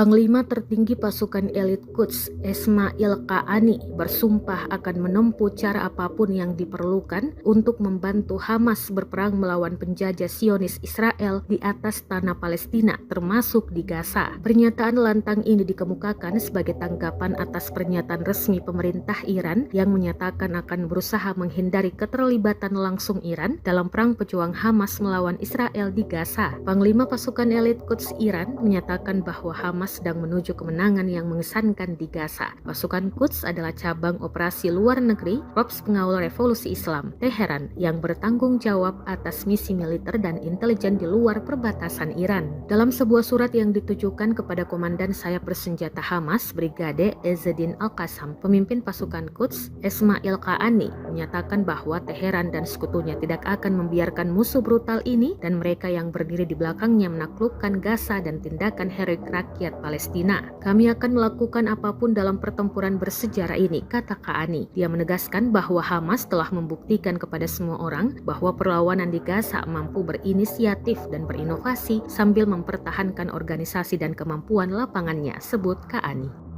Speaker 1: Panglima tertinggi pasukan elit Quds, Ismail Qa'ani, bersumpah akan menempuh cara apapun yang diperlukan untuk membantu Hamas berperang melawan penjajah Zionis Israel di atas tanah Palestina, termasuk di Gaza. Pernyataan lantang ini dikemukakan sebagai tanggapan atas pernyataan resmi pemerintah Iran yang menyatakan akan berusaha menghindari keterlibatan langsung Iran dalam perang pejuang Hamas melawan Israel di Gaza. Panglima pasukan elit Quds Iran menyatakan bahwa Hamas sedang menuju kemenangan yang mengesankan di Gaza. Pasukan Quds adalah cabang operasi luar negeri Korps Pengawal Revolusi Islam Teheran yang bertanggung jawab atas misi militer dan intelijen di luar perbatasan Iran. Dalam sebuah surat yang ditujukan kepada komandan sayap bersenjata Hamas, Brigade Ezzedin Al-Qassam, pemimpin pasukan Quds, Ismail Qa'ani, menyatakan bahwa Teheran dan sekutunya tidak akan membiarkan musuh brutal ini dan mereka yang berdiri di belakangnya menaklukkan Gaza dan tindakan heroik rakyat rakyat Palestina. Kami akan melakukan apapun dalam pertempuran bersejarah ini, kata Kaani. Dia menegaskan bahwa Hamas telah membuktikan kepada semua orang bahwa perlawanan di Gaza mampu berinisiatif dan berinovasi sambil mempertahankan organisasi dan kemampuan lapangannya, sebut Kaani.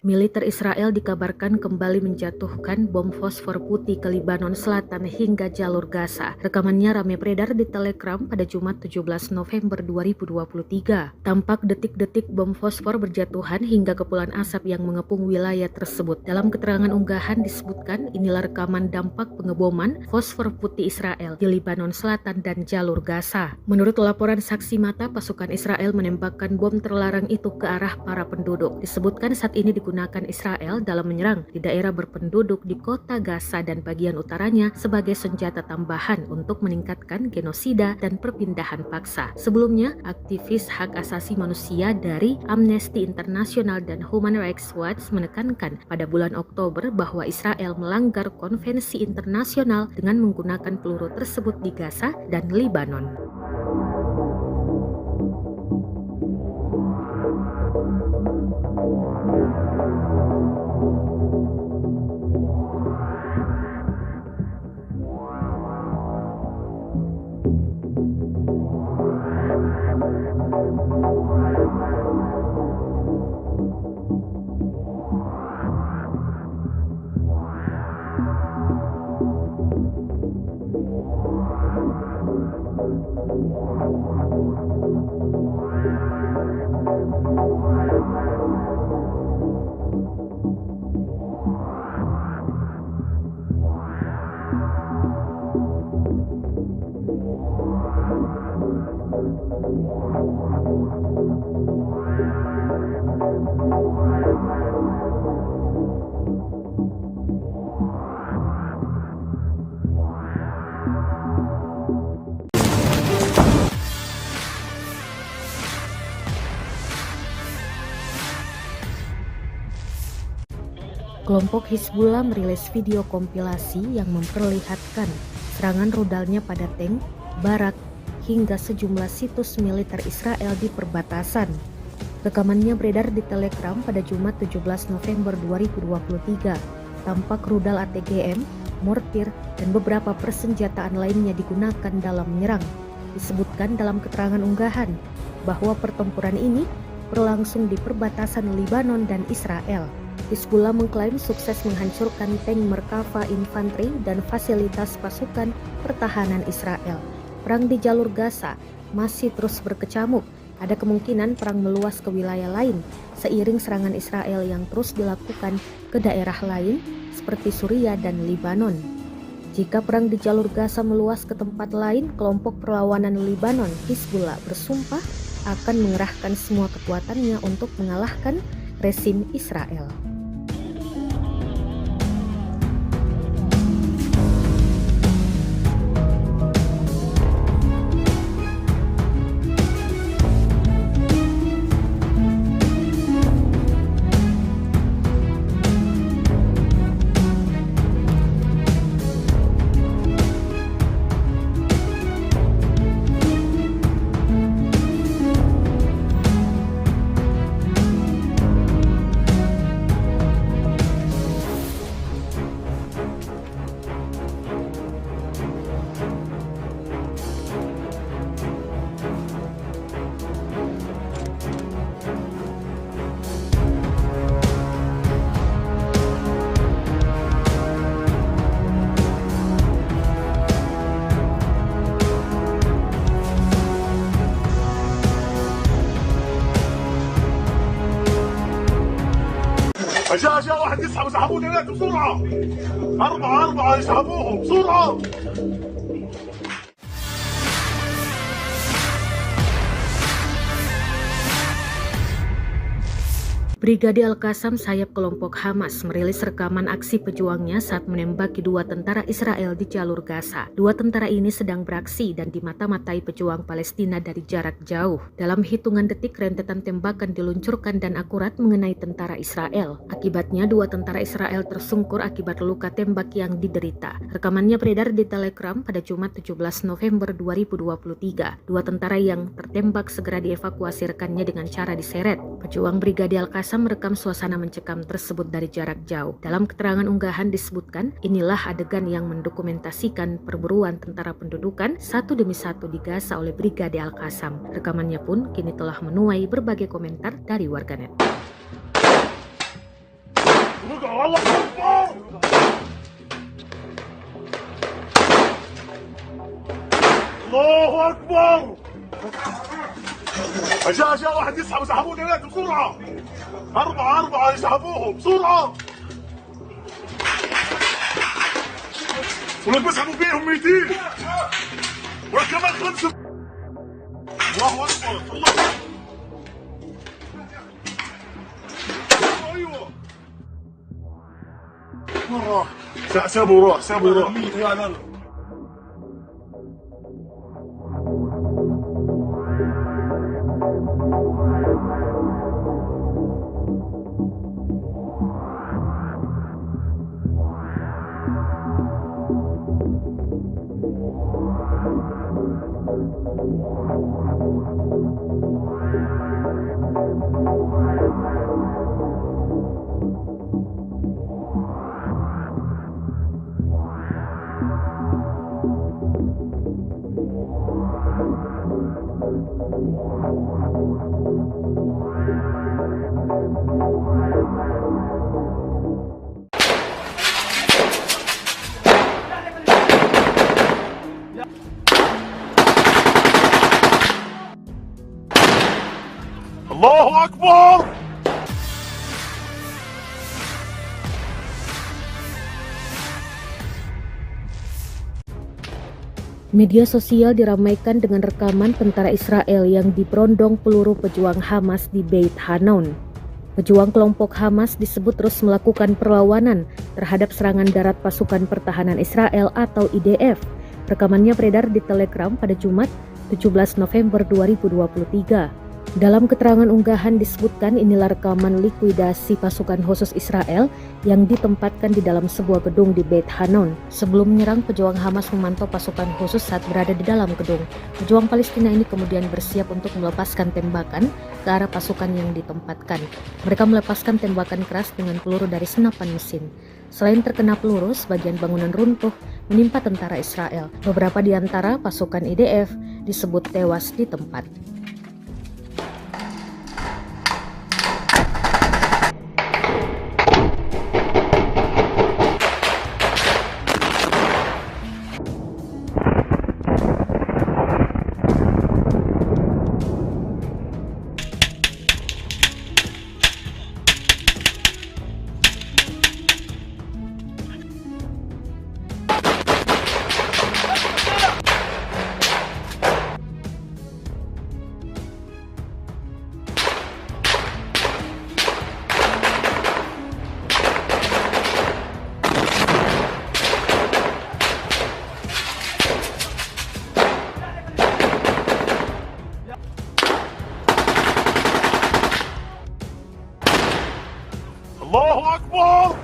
Speaker 1: Militer Israel dikabarkan kembali menjatuhkan bom fosfor putih ke Lebanon Selatan hingga jalur Gaza. Rekamannya ramai beredar di Telegram pada Jumat 17 November 2023. Tampak detik-detik bom fosfor berjatuhan hingga kepulan asap yang mengepung wilayah tersebut. Dalam keterangan unggahan disebutkan inilah rekaman dampak pengeboman fosfor putih Israel di Lebanon Selatan dan jalur Gaza. Menurut laporan saksi mata, pasukan Israel menembakkan bom terlarang itu ke arah para penduduk. Disebutkan saat ini digunakan Israel dalam menyerang di daerah berpenduduk di kota Gaza dan bagian utaranya sebagai senjata tambahan untuk meningkatkan genosida dan perpindahan paksa. Sebelumnya, aktivis hak asasi manusia dari Amnesty International dan Human Rights Watch menekankan pada bulan Oktober bahwa Israel melanggar konvensi internasional dengan menggunakan peluru tersebut di Gaza dan Lebanon. Kelompok Hizbullah merilis video kompilasi yang memperlihatkan serangan rudalnya pada tank, barak, hingga sejumlah situs militer Israel di perbatasan. Rekamannya beredar di Telegram pada Jumat 17 November 2023. Tampak rudal ATGM, mortir, dan beberapa persenjataan lainnya digunakan dalam menyerang. Disebutkan dalam keterangan unggahan bahwa pertempuran ini berlangsung di perbatasan Lebanon dan Israel. Hizbullah mengklaim sukses menghancurkan tank Merkava infanteri dan fasilitas pasukan pertahanan Israel. Perang di jalur Gaza masih terus berkecamuk. Ada kemungkinan perang meluas ke wilayah lain seiring serangan Israel yang terus dilakukan ke daerah lain seperti Suriah dan Lebanon. Jika perang di jalur Gaza meluas ke tempat lain, kelompok perlawanan Lebanon Hizbullah bersumpah akan mengerahkan semua kekuatannya untuk mengalahkan rezim Israel.
Speaker 2: أشياء واحد يسحب اسحبوا هناك بسرعة. أربعة يسحبوهم بسرعة.
Speaker 1: Brigade Al-Qassam sayap kelompok Hamas merilis rekaman aksi pejuangnya saat menembaki 2 tentara Israel di jalur Gaza. 2 tentara ini sedang beraksi dan dimata-matai pejuang Palestina dari jarak jauh. Dalam hitungan detik rentetan tembakan diluncurkan dan akurat mengenai tentara Israel. Akibatnya 2 tentara Israel tersungkur akibat luka tembak yang diderita. Rekamannya beredar di Telegram pada Jumat 17 November 2023. 2 tentara yang tertembak segera dievakuasi rekannya dengan cara diseret. Pejuang Brigade Al-Qassam merekam suasana mencekam tersebut dari jarak jauh. Dalam keterangan unggahan disebutkan, inilah adegan yang mendokumentasikan perburuan tentara pendudukan satu demi satu di Gaza oleh Brigade Al-Qassam. Rekamannya pun kini telah menuai berbagai komentar dari warganet.
Speaker 2: Allahu Akbar. أشياء واحد يسحب اسحبوا هناك بسرعة. أربعة يسحبوهم بسرعة. ولك بسحبوا فيهم 200. وكمان 5. الله أكبر. الله. أيوه. مرة. سابوا راح. Allahu Akbar.
Speaker 1: Media sosial diramaikan dengan rekaman tentara Israel yang diberondong peluru pejuang Hamas di Beit Hanon. Pejuang kelompok Hamas disebut terus melakukan perlawanan terhadap serangan darat pasukan pertahanan Israel atau IDF. Rekamannya beredar di Telegram pada Jumat 17 November 2023. Dalam keterangan unggahan disebutkan inilah rekaman likuidasi pasukan khusus Israel yang ditempatkan di dalam sebuah gedung di Beit Hanon. Sebelum menyerang, pejuang Hamas memantau pasukan khusus saat berada di dalam gedung. Pejuang Palestina ini kemudian bersiap untuk melepaskan tembakan ke arah pasukan yang ditempatkan. Mereka melepaskan tembakan keras dengan peluru dari senapan mesin. Selain terkena peluru, sebagian bangunan runtuh menimpa tentara Israel. Beberapa di antara pasukan IDF disebut tewas di tempat.
Speaker 2: الله أكبر.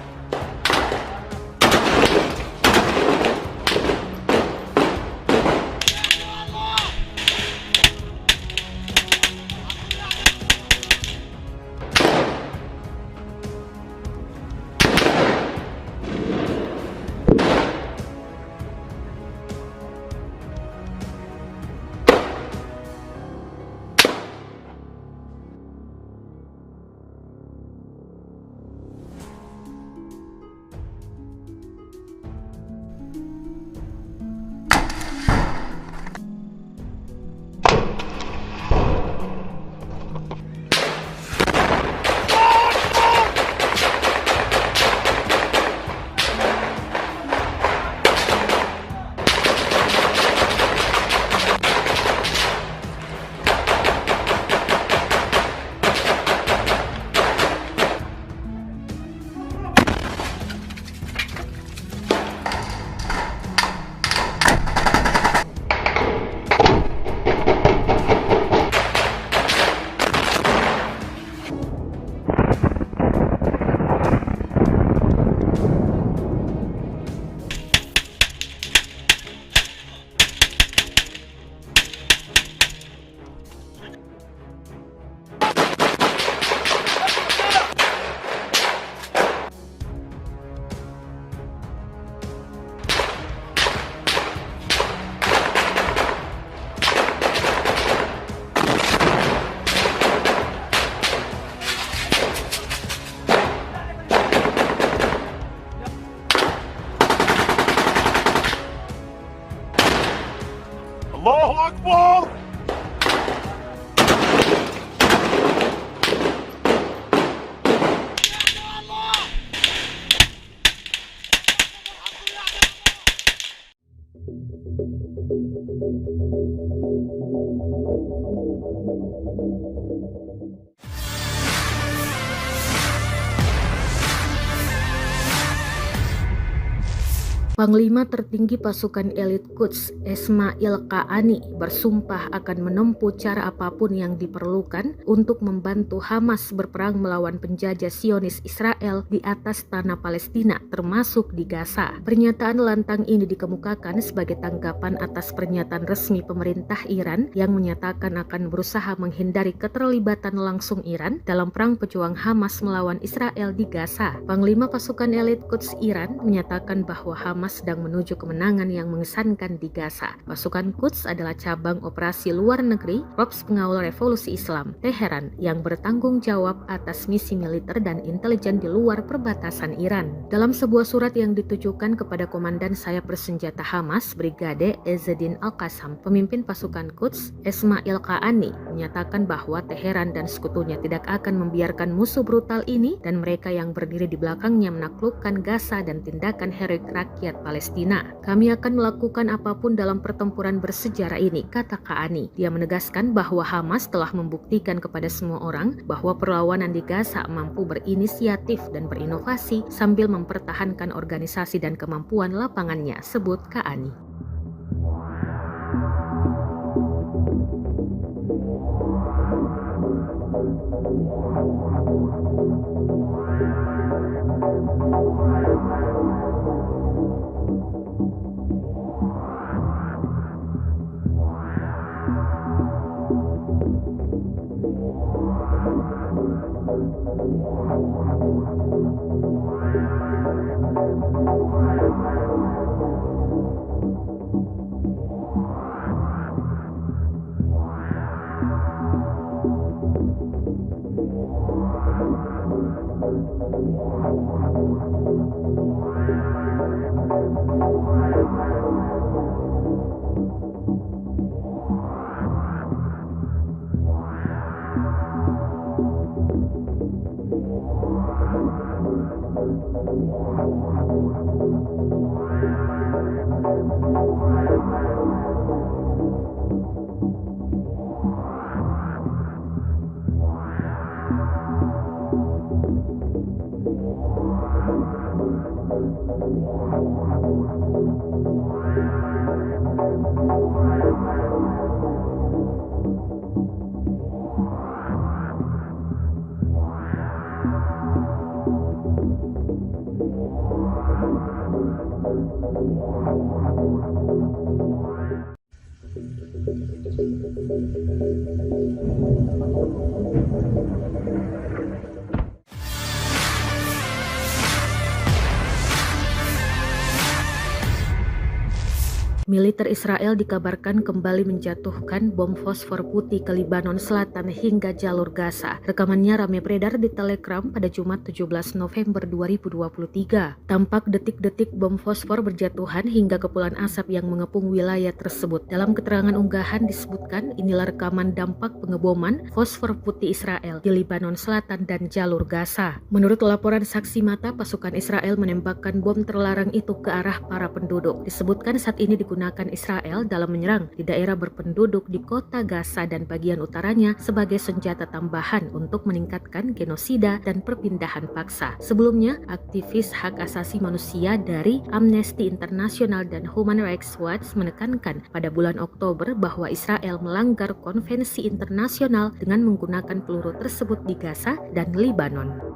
Speaker 2: الله أكبر.
Speaker 1: Panglima tertinggi pasukan elit Quds, Ismail Qaani, bersumpah akan menempuh cara apapun yang diperlukan untuk membantu Hamas berperang melawan penjajah Zionis Israel di atas tanah Palestina, termasuk di Gaza. Pernyataan lantang ini dikemukakan sebagai tanggapan atas pernyataan resmi pemerintah Iran yang menyatakan akan berusaha menghindari keterlibatan langsung Iran dalam perang pejuang Hamas melawan Israel di Gaza. Panglima pasukan elit Quds Iran menyatakan bahwa Hamas sedang menuju kemenangan yang mengesankan di Gaza. Pasukan Quds adalah cabang operasi luar negeri Korps Pengawal Revolusi Islam Teheran yang bertanggung jawab atas misi militer dan intelijen di luar perbatasan Iran. Dalam sebuah surat yang ditujukan kepada komandan sayap bersenjata Hamas, Brigade Ezzedin Al-Qassam, pemimpin pasukan Quds, Ismail Qaani, menyatakan bahwa Teheran dan sekutunya tidak akan membiarkan musuh brutal ini dan mereka yang berdiri di belakangnya menaklukkan Gaza dan tindakan heroik rakyat Palestina. Kami akan melakukan apapun dalam pertempuran bersejarah ini, kata Qaani. Dia menegaskan bahwa Hamas telah membuktikan kepada semua orang bahwa perlawanan di Gaza mampu berinisiatif dan berinovasi sambil mempertahankan organisasi dan kemampuan lapangannya, sebut Qaani. Militer Israel dikabarkan kembali menjatuhkan bom fosfor putih ke Lebanon Selatan hingga jalur Gaza. Rekamannya ramai beredar di Telegram pada Jumat 17 November 2023. Tampak detik-detik bom fosfor berjatuhan hingga kepulan asap yang mengepung wilayah tersebut. Dalam keterangan unggahan disebutkan inilah rekaman dampak pengeboman fosfor putih Israel di Lebanon Selatan dan jalur Gaza. Menurut laporan saksi mata, pasukan Israel menembakkan bom terlarang itu ke arah para penduduk. Disebutkan saat ini digunakan Israel dalam menyerang di daerah berpenduduk di kota Gaza dan bagian utaranya sebagai senjata tambahan untuk meningkatkan genosida dan perpindahan paksa. Sebelumnya, aktivis hak asasi manusia dari Amnesty International dan Human Rights Watch menekankan pada bulan Oktober bahwa Israel melanggar konvensi internasional dengan menggunakan peluru tersebut di Gaza dan Lebanon.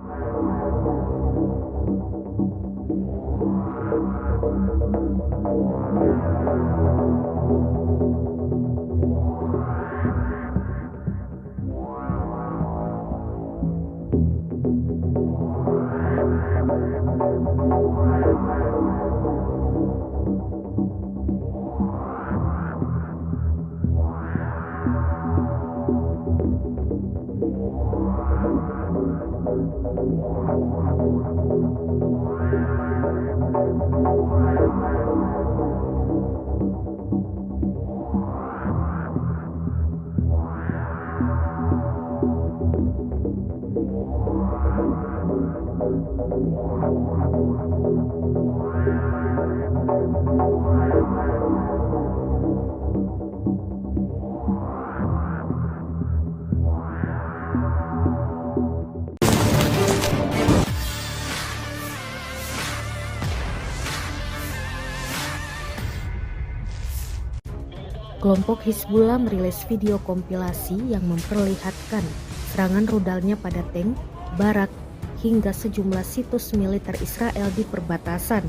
Speaker 1: Kelompok Hizbullah merilis video kompilasi yang memperlihatkan serangan rudalnya pada tank, barak, hingga sejumlah situs militer Israel di perbatasan.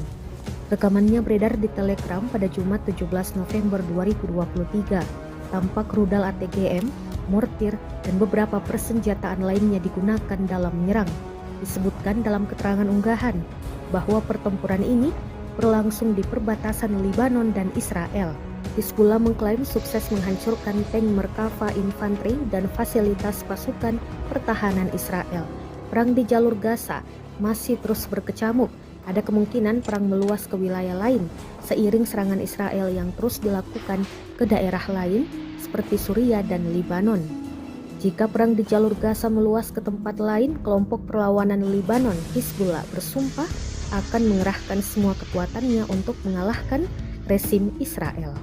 Speaker 1: Rekamannya beredar di Telegram pada Jumat 17 November 2023. Tampak rudal ATGM, mortir, dan beberapa persenjataan lainnya digunakan dalam menyerang. Disebutkan dalam keterangan unggahan bahwa pertempuran ini berlangsung di perbatasan Lebanon dan Israel. Hizbullah mengklaim sukses menghancurkan tank Merkava infanteri dan fasilitas pasukan pertahanan Israel. Perang di jalur Gaza masih terus berkecamuk. Ada kemungkinan perang meluas ke wilayah lain seiring serangan Israel yang terus dilakukan ke daerah lain seperti Suriah dan Lebanon. Jika perang di jalur Gaza meluas ke tempat lain, kelompok perlawanan Lebanon Hizbullah bersumpah akan mengerahkan semua kekuatannya untuk mengalahkan rezim Israel.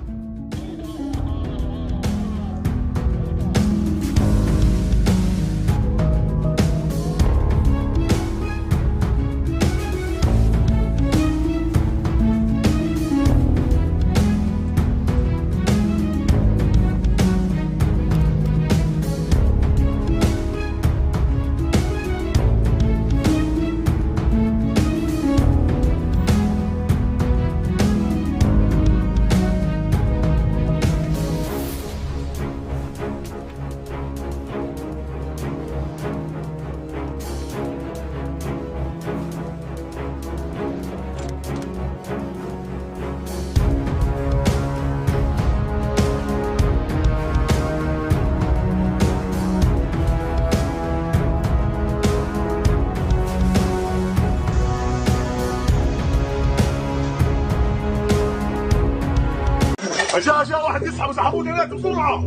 Speaker 2: أشياء واحد يسحب اسحبوه دلوقتي بسرعة.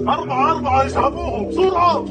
Speaker 2: أربعة اسحبوهم بسرعة.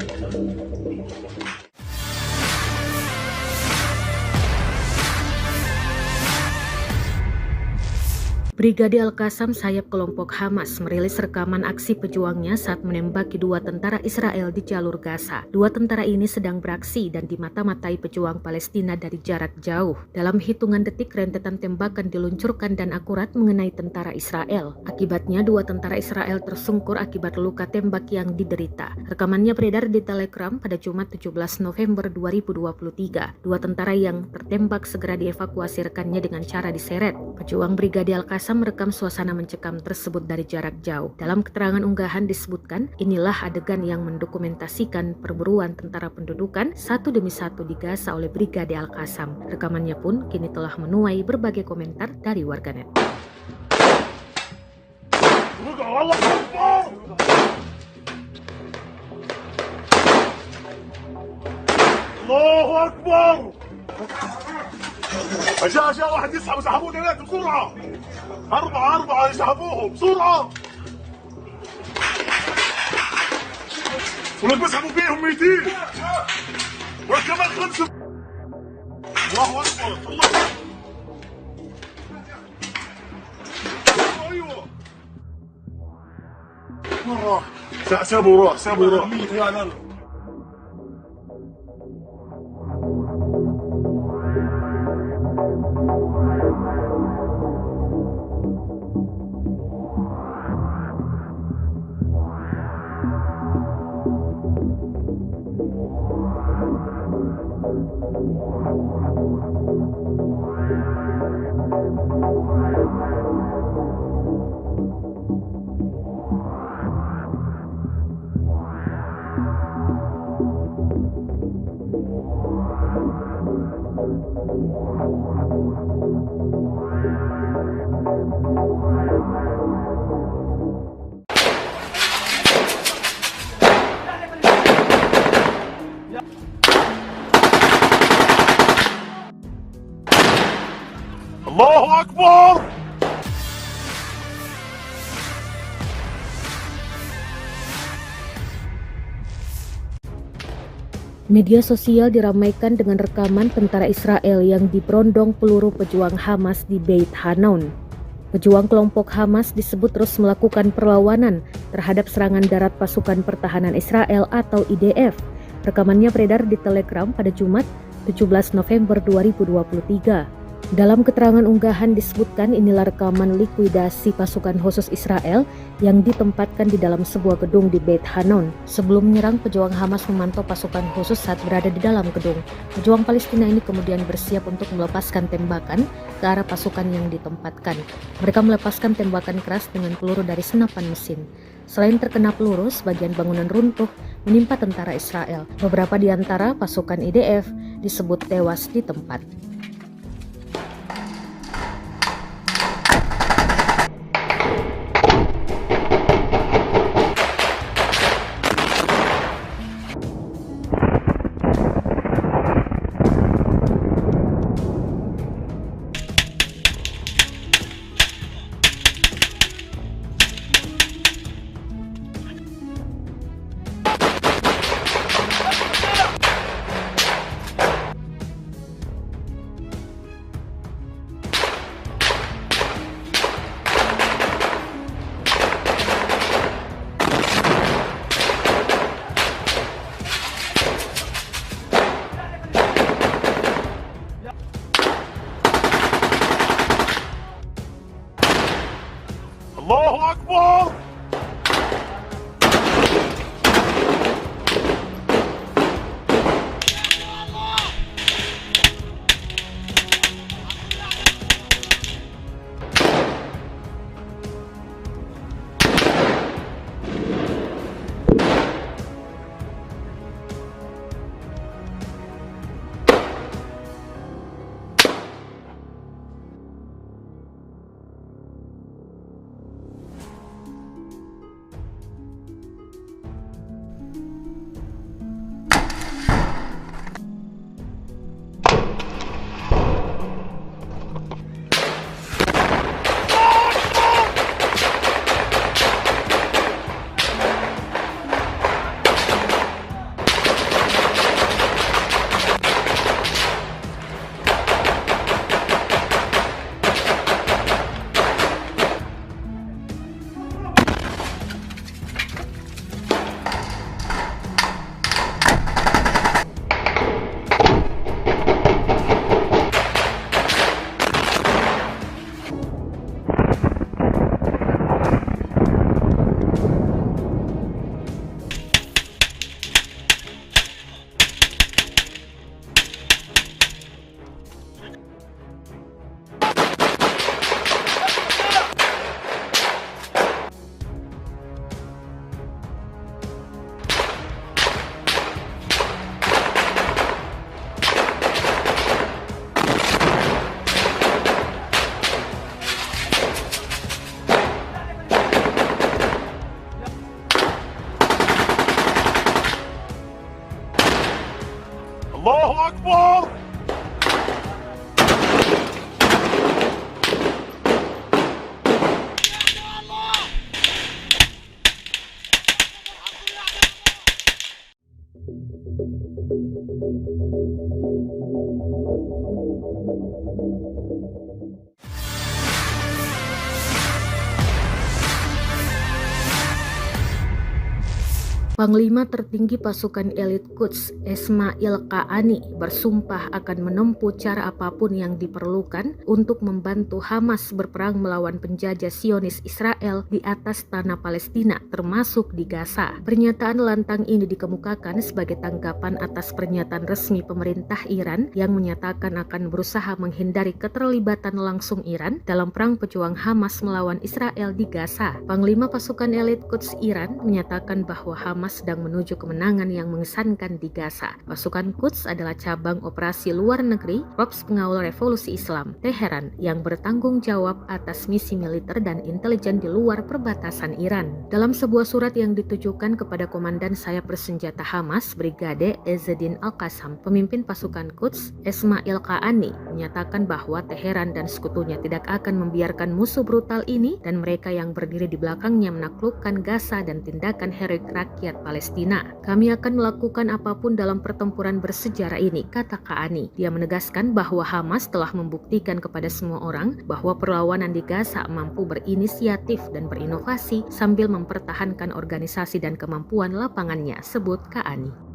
Speaker 1: Brigade Al-Qassam, sayap kelompok Hamas, merilis rekaman aksi pejuangnya saat menembaki dua tentara Israel di jalur Gaza. Dua tentara ini sedang beraksi dan dimata-matai pejuang Palestina dari jarak jauh. Dalam hitungan detik, rentetan tembakan diluncurkan dan akurat mengenai tentara Israel. Akibatnya, dua tentara Israel tersungkur akibat luka tembak yang diderita. Rekamannya beredar di Telegram pada Jumat 17 November 2023. Dua tentara yang tertembak segera dievakuasi rekannya dengan cara diseret. Pejuang Brigade Al-Qassam merekam suasana mencekam tersebut dari jarak jauh. Dalam keterangan unggahan disebutkan, inilah adegan yang mendokumentasikan perburuan tentara pendudukan satu demi satu di Gaza oleh Brigade Al-Qassam. Rekamannya pun kini telah menuai berbagai komentar dari warganet.
Speaker 2: Allahu Akbar! جاء واحد يسحب اسحبوا هناك بسرعة أربعة يسحبوهم بسرعة ولك بيسحبوا فيهم 200 ولك كمان 5 الله أكبر الله أيوه مرة سابوا راح الله أكبر.
Speaker 1: Media sosial diramaikan dengan rekaman tentara Israel yang diberondong peluru pejuang Hamas di Beit Hanun. Pejuang kelompok Hamas disebut terus melakukan perlawanan terhadap serangan darat pasukan pertahanan Israel atau IDF. Rekamannya beredar di Telegram pada Jumat 17 November 2023. Dalam keterangan unggahan disebutkan inilah rekaman likuidasi pasukan khusus Israel yang ditempatkan di dalam sebuah gedung di Beit Hanun. Sebelum menyerang, pejuang Hamas memantau pasukan khusus saat berada di dalam gedung. Pejuang Palestina ini kemudian bersiap untuk melepaskan tembakan ke arah pasukan yang ditempatkan. Mereka melepaskan tembakan keras dengan peluru dari senapan mesin. Selain terkena peluru, sebagian bangunan runtuh menimpa tentara Israel. Beberapa di antara pasukan IDF disebut tewas di tempat.
Speaker 2: الله أكبر.
Speaker 1: Panglima tertinggi pasukan elit Quds, Ismail Qaani, bersumpah akan menempuh cara apapun yang diperlukan untuk membantu Hamas berperang melawan penjajah Zionis Israel di atas tanah Palestina, termasuk di Gaza. Pernyataan lantang ini dikemukakan sebagai tanggapan atas pernyataan resmi pemerintah Iran yang menyatakan akan berusaha menghindari keterlibatan langsung Iran dalam perang pejuang Hamas melawan Israel di Gaza. Panglima pasukan elit Quds Iran menyatakan bahwa Hamas sedang menuju kemenangan yang mengesankan di Gaza. Pasukan Quds adalah cabang operasi luar negeri Korps Pengawal Revolusi Islam Teheran yang bertanggung jawab atas misi militer dan intelijen di luar perbatasan Iran. Dalam sebuah surat yang ditujukan kepada komandan sayap bersenjata Hamas, Brigade Ezzedin Al-Qassam, pemimpin pasukan Quds, Ismail Qaani, menyatakan bahwa Teheran dan sekutunya tidak akan membiarkan musuh brutal ini dan mereka yang berdiri di belakangnya menaklukkan Gaza dan tindakan heroik rakyat Palestina. Kami akan melakukan apapun dalam pertempuran bersejarah ini, kata Qaani. Dia menegaskan bahwa Hamas telah membuktikan kepada semua orang bahwa perlawanan di Gaza mampu berinisiatif dan berinovasi sambil mempertahankan organisasi dan kemampuan lapangannya, sebut Qaani.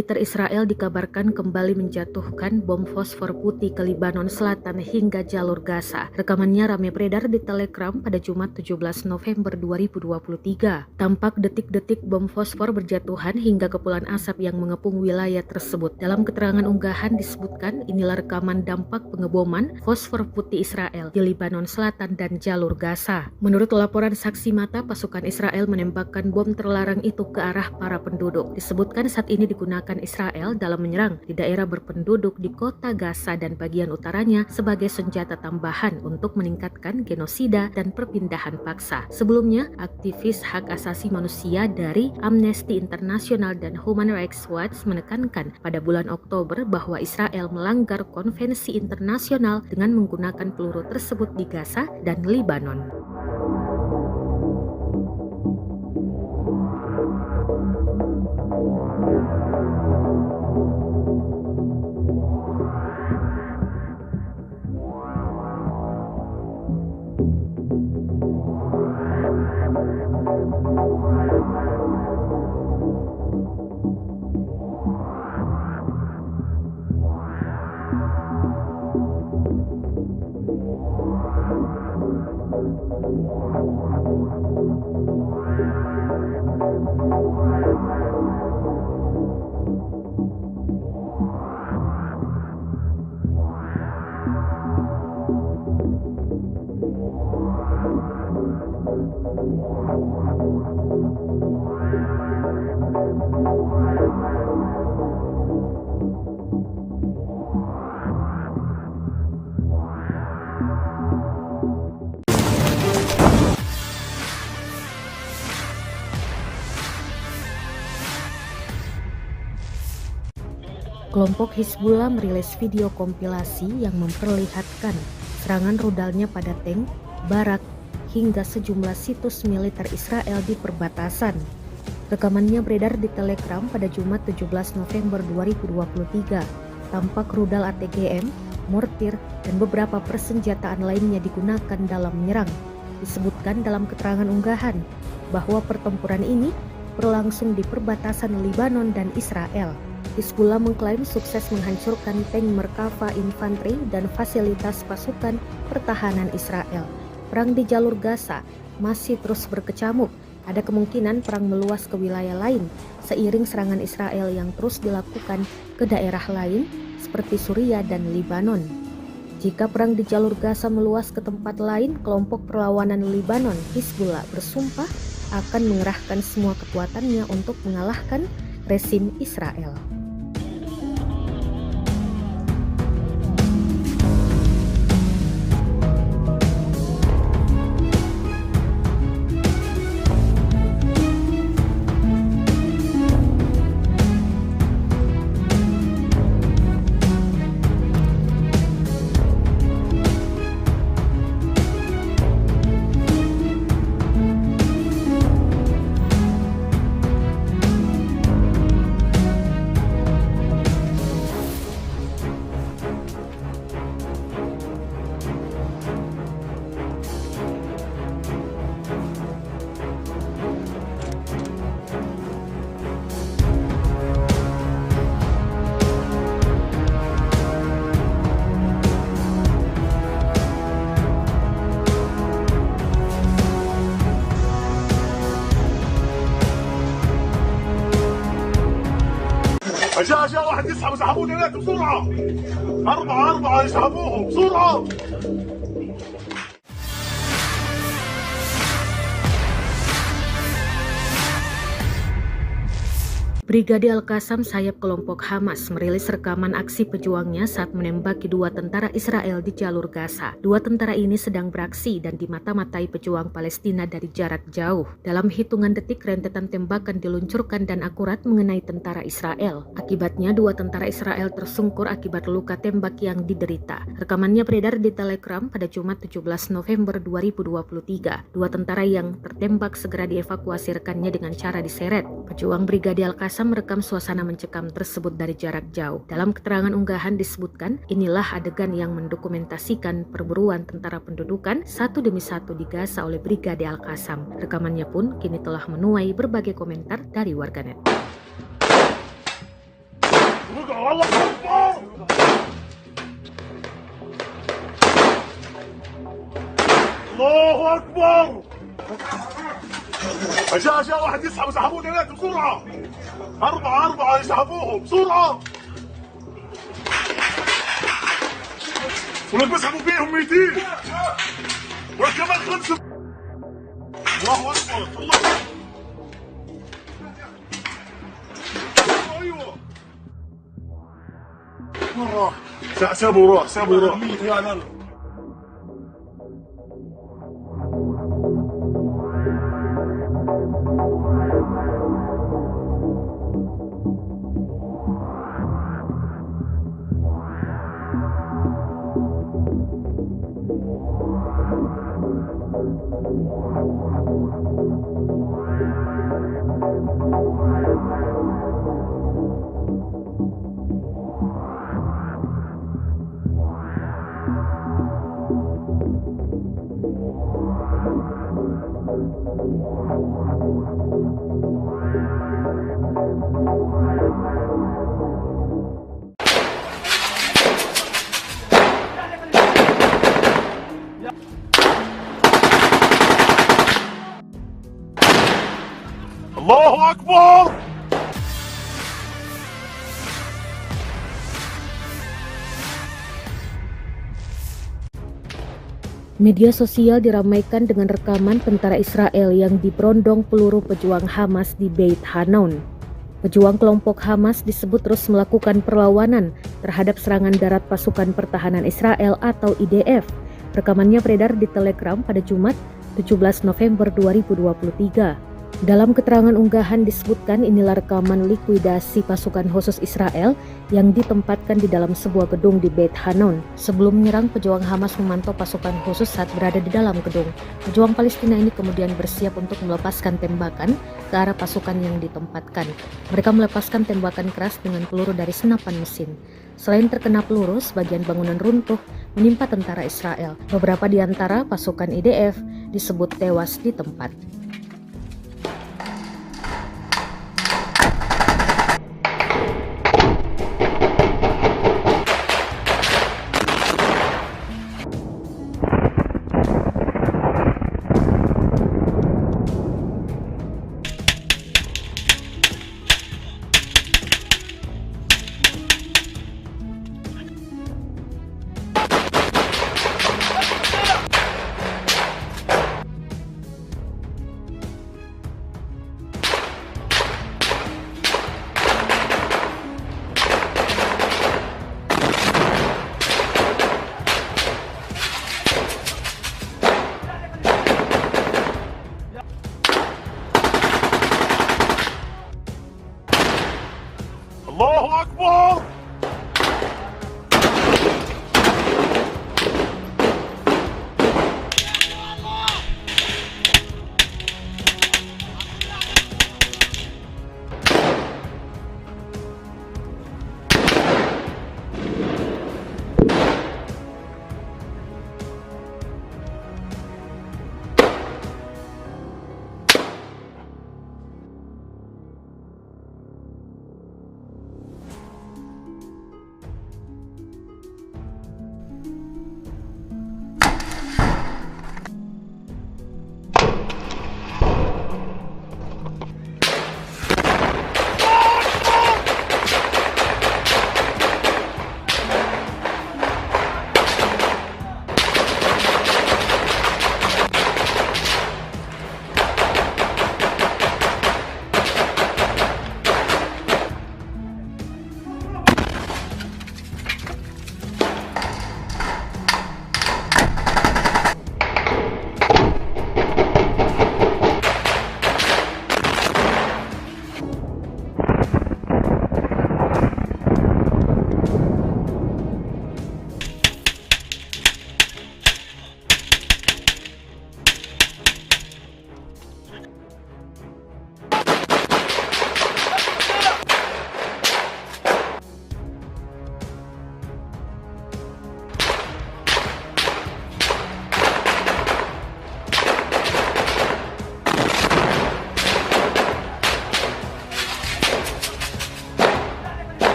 Speaker 1: Militer Israel dikabarkan kembali menjatuhkan bom fosfor putih ke Lebanon Selatan hingga jalur Gaza. Rekamannya ramai beredar di Telegram pada Jumat 17 November 2023. Tampak detik-detik bom fosfor berjatuhan hingga kepulan asap yang mengepung wilayah tersebut. Dalam keterangan unggahan disebutkan inilah rekaman dampak pengeboman fosfor putih Israel di Lebanon Selatan dan jalur Gaza. Menurut laporan saksi mata, pasukan Israel menembakkan bom terlarang itu ke arah para penduduk. Disebutkan saat ini digunakan Israel dalam menyerang di daerah berpenduduk di kota Gaza dan bagian utaranya sebagai senjata tambahan untuk meningkatkan genosida dan perpindahan paksa. Sebelumnya, aktivis hak asasi manusia dari Amnesty International dan Human Rights Watch menekankan pada bulan Oktober bahwa Israel melanggar konvensi internasional dengan menggunakan peluru tersebut di Gaza dan Lebanon. Kelompok Hizbullah merilis video kompilasi yang memperlihatkan serangan rudalnya pada tank, barak, hingga sejumlah situs militer Israel di perbatasan. Rekamannya beredar di Telegram pada Jumat 17 November 2023. Tampak rudal ATGM, mortir, dan beberapa persenjataan lainnya digunakan dalam menyerang. Disebutkan dalam keterangan unggahan bahwa pertempuran ini berlangsung di perbatasan Lebanon dan Israel. Hizbullah mengklaim sukses menghancurkan tank Merkava infanteri dan fasilitas pasukan pertahanan Israel. Perang di jalur Gaza masih terus berkecamuk. Ada kemungkinan perang meluas ke wilayah lain seiring serangan Israel yang terus dilakukan ke daerah lain seperti Suriah dan Lebanon. Jika perang di jalur Gaza meluas ke tempat lain, kelompok perlawanan Lebanon Hizbullah bersumpah akan mengerahkan semua kekuatannya untuk mengalahkan rezim Israel.
Speaker 2: أشياء واحد يسحب اسحبوني هناك بسرعة. أربعة يسحبوهم بسرعة.
Speaker 1: Brigade Al-Qassam sayap kelompok Hamas merilis rekaman aksi pejuangnya saat menembaki dua tentara Israel di jalur Gaza. Dua tentara ini sedang beraksi dan dimata-matai pejuang Palestina dari jarak jauh. Dalam hitungan detik, rentetan tembakan diluncurkan dan akurat mengenai tentara Israel. Akibatnya, dua tentara Israel tersungkur akibat luka tembak yang diderita. Rekamannya beredar di Telegram pada Jumat 17 November 2023. Dua tentara yang tertembak segera dievakuasi rekannya dengan cara diseret. Pejuang Brigade Al-Qassam merekam suasana mencekam tersebut dari jarak jauh. Dalam keterangan unggahan disebutkan, inilah adegan yang mendokumentasikan perburuan tentara pendudukan satu demi satu di Gaza oleh Brigade Al-Qassam. Rekamannya pun kini telah menuai berbagai komentar dari warganet.
Speaker 2: Allahu Akbar. أشياء واحد يسحب اسحبوني هناك بسرعة. أربعة يسحبوهم بسرعة. ولك بسحبوا فيهم 200. ولك كمان 5. الله أكبر. الله أيوة. مرة. سابوا راح. الله أكبر.
Speaker 1: Media sosial diramaikan dengan rekaman tentara Israel yang diberondong peluru pejuang Hamas di Beit Hanun. Pejuang kelompok Hamas disebut terus melakukan perlawanan terhadap serangan darat pasukan pertahanan Israel atau IDF. Rekamannya beredar di Telegram pada Jumat 17 November 2023. Dalam keterangan unggahan disebutkan inilah rekaman likuidasi pasukan khusus Israel yang ditempatkan di dalam sebuah gedung di Beit Hanun. Sebelum menyerang, pejuang Hamas memantau pasukan khusus saat berada di dalam gedung. Pejuang Palestina ini kemudian bersiap untuk melepaskan tembakan ke arah pasukan yang ditempatkan. Mereka melepaskan tembakan keras dengan peluru dari senapan mesin. Selain terkena peluru, sebagian bangunan runtuh menimpa tentara Israel. Beberapa di antara pasukan IDF disebut tewas di tempat.
Speaker 2: الله أكبر.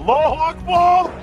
Speaker 2: الله أكبر.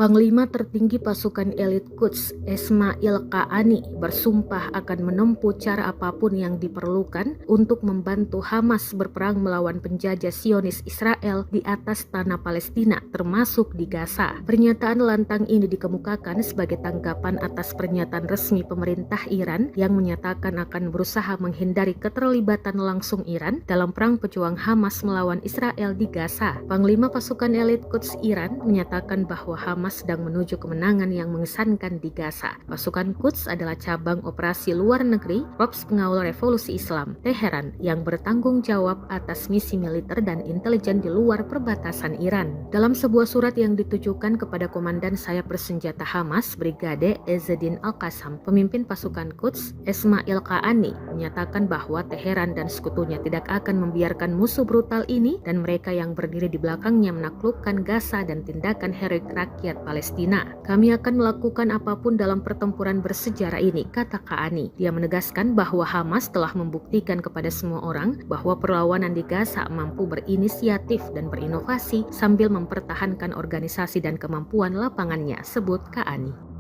Speaker 1: Panglima tertinggi pasukan elit Quds, Ismail Qaani, bersumpah akan menempuh cara apapun yang diperlukan untuk membantu Hamas berperang melawan penjajah Zionis Israel di atas tanah Palestina, termasuk di Gaza. Pernyataan lantang ini dikemukakan sebagai tanggapan atas pernyataan resmi pemerintah Iran yang menyatakan akan berusaha menghindari keterlibatan langsung Iran dalam perang pejuang Hamas melawan Israel di Gaza. Panglima pasukan elit Quds Iran menyatakan bahwa Hamas sedang menuju kemenangan yang mengesankan di Gaza. Pasukan Quds adalah cabang operasi luar negeri Korps Pengawal Revolusi Islam Teheran yang bertanggung jawab atas misi militer dan intelijen di luar perbatasan Iran. Dalam sebuah surat yang ditujukan kepada komandan sayap bersenjata Hamas, Brigade Ezzedin Al-Qassam, pemimpin pasukan Quds, Ismail Qaani, menyatakan bahwa Teheran dan sekutunya tidak akan membiarkan musuh brutal ini dan mereka yang berdiri di belakangnya menaklukkan Gaza dan tindakan heroik rakyat Palestina. Kami akan melakukan apapun dalam pertempuran bersejarah ini, kata Kaani. Dia menegaskan bahwa Hamas telah membuktikan kepada semua orang bahwa perlawanan di Gaza mampu berinisiatif dan berinovasi sambil mempertahankan organisasi dan kemampuan lapangannya, sebut Kaani.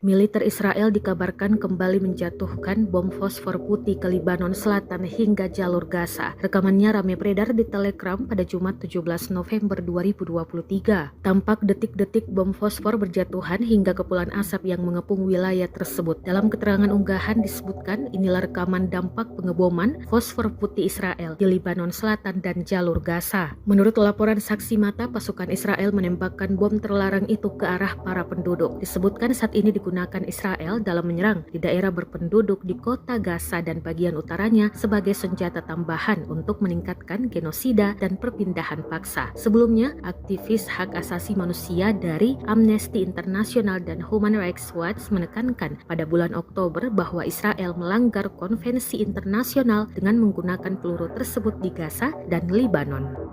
Speaker 1: Militer Israel dikabarkan kembali menjatuhkan bom fosfor putih ke Lebanon Selatan hingga jalur Gaza. Rekamannya ramai beredar di Telegram pada Jumat 17 November 2023. Tampak detik-detik bom fosfor berjatuhan hingga kepulan asap yang mengepung wilayah tersebut. Dalam keterangan unggahan disebutkan inilah rekaman dampak pengeboman fosfor putih Israel di Lebanon Selatan dan jalur Gaza. Menurut laporan saksi mata, pasukan Israel menembakkan bom terlarang itu ke arah para penduduk. Disebutkan saat ini digunakan Israel dalam menyerang di daerah berpenduduk di kota Gaza dan bagian utaranya sebagai senjata tambahan untuk meningkatkan genosida dan perpindahan paksa. Sebelumnya, aktivis hak asasi manusia dari Amnesty International dan Human Rights Watch menekankan pada bulan Oktober bahwa Israel melanggar konvensi internasional dengan menggunakan peluru tersebut di Gaza dan Lebanon.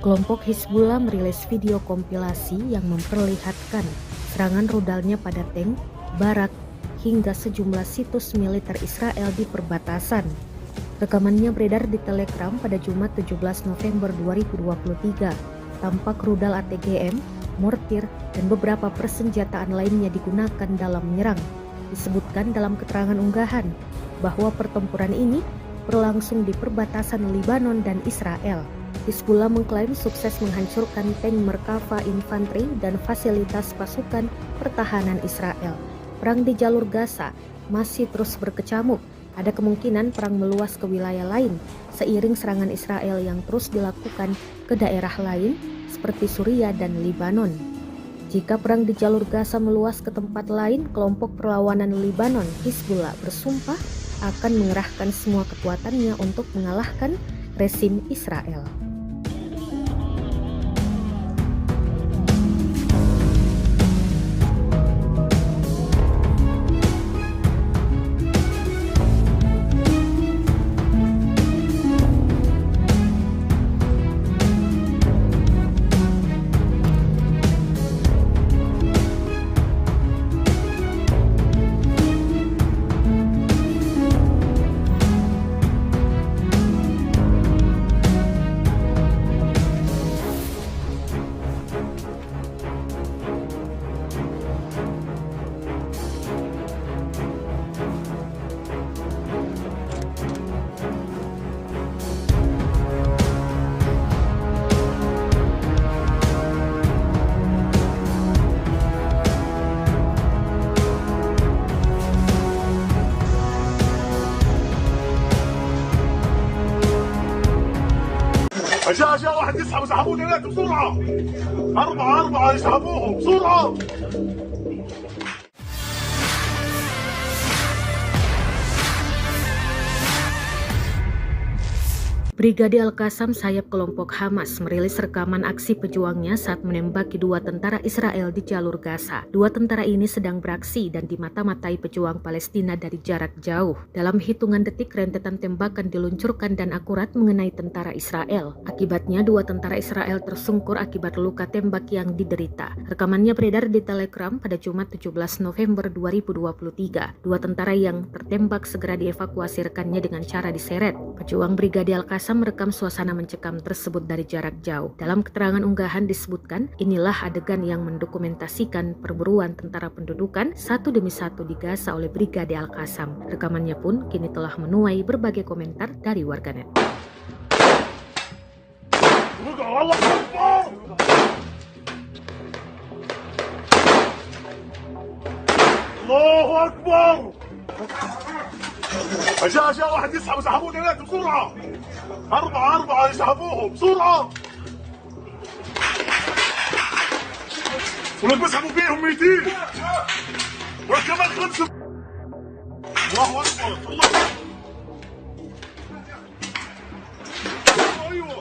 Speaker 1: Kelompok Hizbullah merilis video kompilasi yang memperlihatkan serangan rudalnya pada tank, barak, hingga sejumlah situs militer Israel di perbatasan. Rekamannya beredar di Telegram pada Jumat 17 November 2023. Tampak rudal ATGM, mortir, dan beberapa persenjataan lainnya digunakan dalam menyerang. Disebutkan dalam keterangan unggahan bahwa pertempuran ini berlangsung di perbatasan Lebanon dan Israel. Hizbullah mengklaim sukses menghancurkan tank Merkava infanteri dan fasilitas pasukan pertahanan Israel. Perang di jalur Gaza masih terus berkecamuk. Ada kemungkinan perang meluas ke wilayah lain seiring serangan Israel yang terus dilakukan ke daerah lain seperti Suriah dan Lebanon. Jika perang di jalur Gaza meluas ke tempat lain, kelompok perlawanan Lebanon Hizbullah bersumpah akan mengerahkan semua kekuatannya untuk mengalahkan rezim Israel.
Speaker 2: أشياء واحد يسحب اسحبوا ثلاثة بسرعة. أربعة يسحبوهم بسرعة.
Speaker 1: Brigade Al-Qassam sayap kelompok Hamas merilis rekaman aksi pejuangnya saat menembaki 2 tentara Israel di jalur Gaza. 2 tentara ini sedang beraksi dan dimata-matai pejuang Palestina dari jarak jauh. Dalam hitungan detik rentetan tembakan diluncurkan dan akurat mengenai tentara Israel. Akibatnya 2 tentara Israel tersungkur akibat luka tembak yang diderita. Rekamannya beredar di Telegram pada Jumat 17 November 2023. 2 tentara yang tertembak segera dievakuasi rekannya dengan cara diseret. Pejuang Brigade Al-Qassam merekam suasana mencekam tersebut dari jarak jauh. Dalam keterangan unggahan disebutkan, inilah adegan yang mendokumentasikan perburuan tentara pendudukan satu demi satu di Gaza oleh Brigade Al-Qassam. Rekamannya pun kini telah menuai berbagai komentar dari warganet.
Speaker 2: Allahu Akbar. أشياء واحد يسحب اسحبوا ثلاثة بسرعة. أربعة يسحبوهم بسرعة. ولك بسحبوا فيهم 200 وكمان 5. الله أكبر الله. أيوة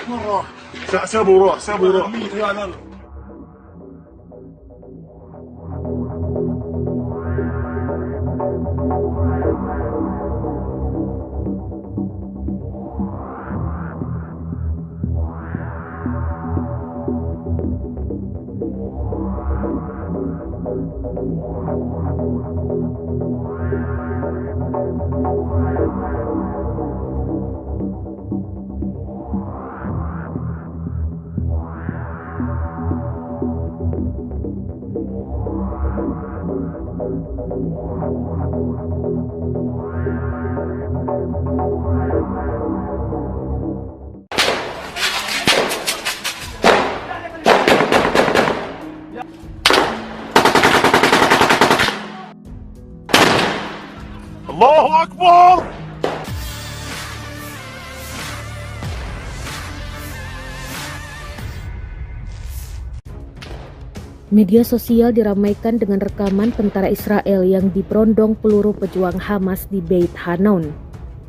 Speaker 2: مرة سابوا راح. الله أكبر.
Speaker 1: Media sosial diramaikan dengan rekaman tentara Israel yang diberondong peluru pejuang Hamas di Beit Hanon.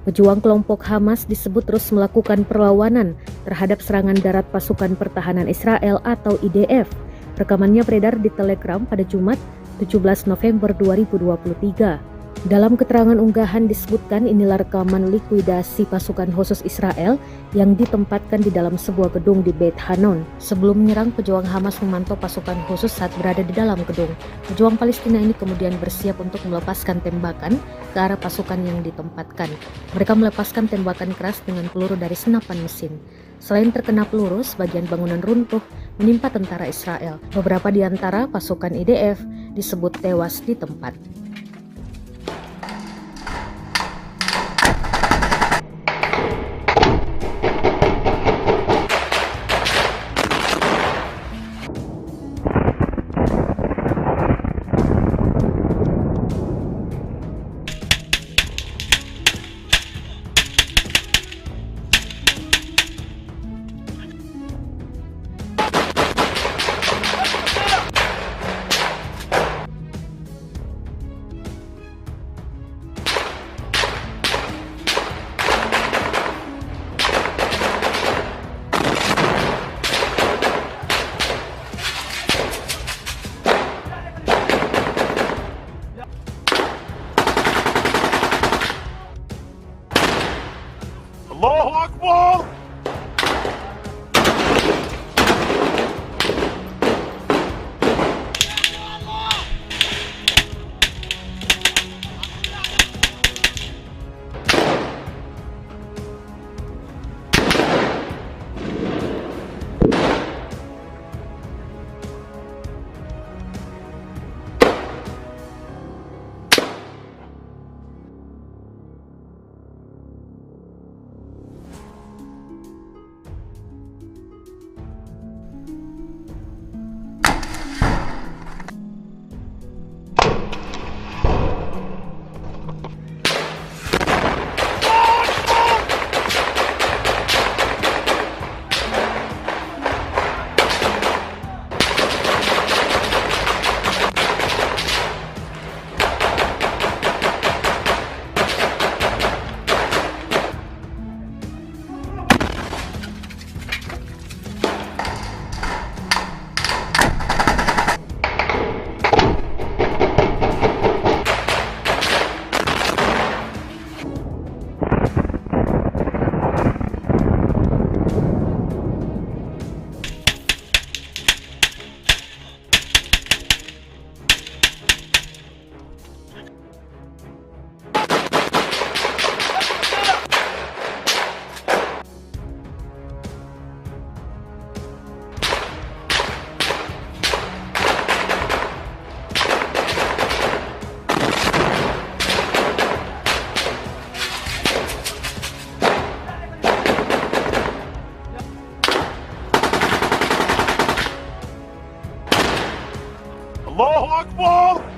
Speaker 1: Pejuang kelompok Hamas disebut terus melakukan perlawanan terhadap serangan darat pasukan pertahanan Israel atau IDF. Rekamannya beredar di Telegram pada Jumat 17 November 2023. Dalam keterangan unggahan disebutkan inilah rekaman likuidasi pasukan khusus Israel yang ditempatkan di dalam sebuah gedung di Beit Hanon. Sebelum menyerang, pejuang Hamas memantau pasukan khusus saat berada di dalam gedung. Pejuang Palestina ini kemudian bersiap untuk melepaskan tembakan ke arah pasukan yang ditempatkan. Mereka melepaskan tembakan keras dengan peluru dari senapan mesin. Selain terkena peluru, sebagian bangunan runtuh menimpa tentara Israel. Beberapa di antara pasukan IDF disebut tewas di tempat.
Speaker 2: الله أكبر. الله أكبر.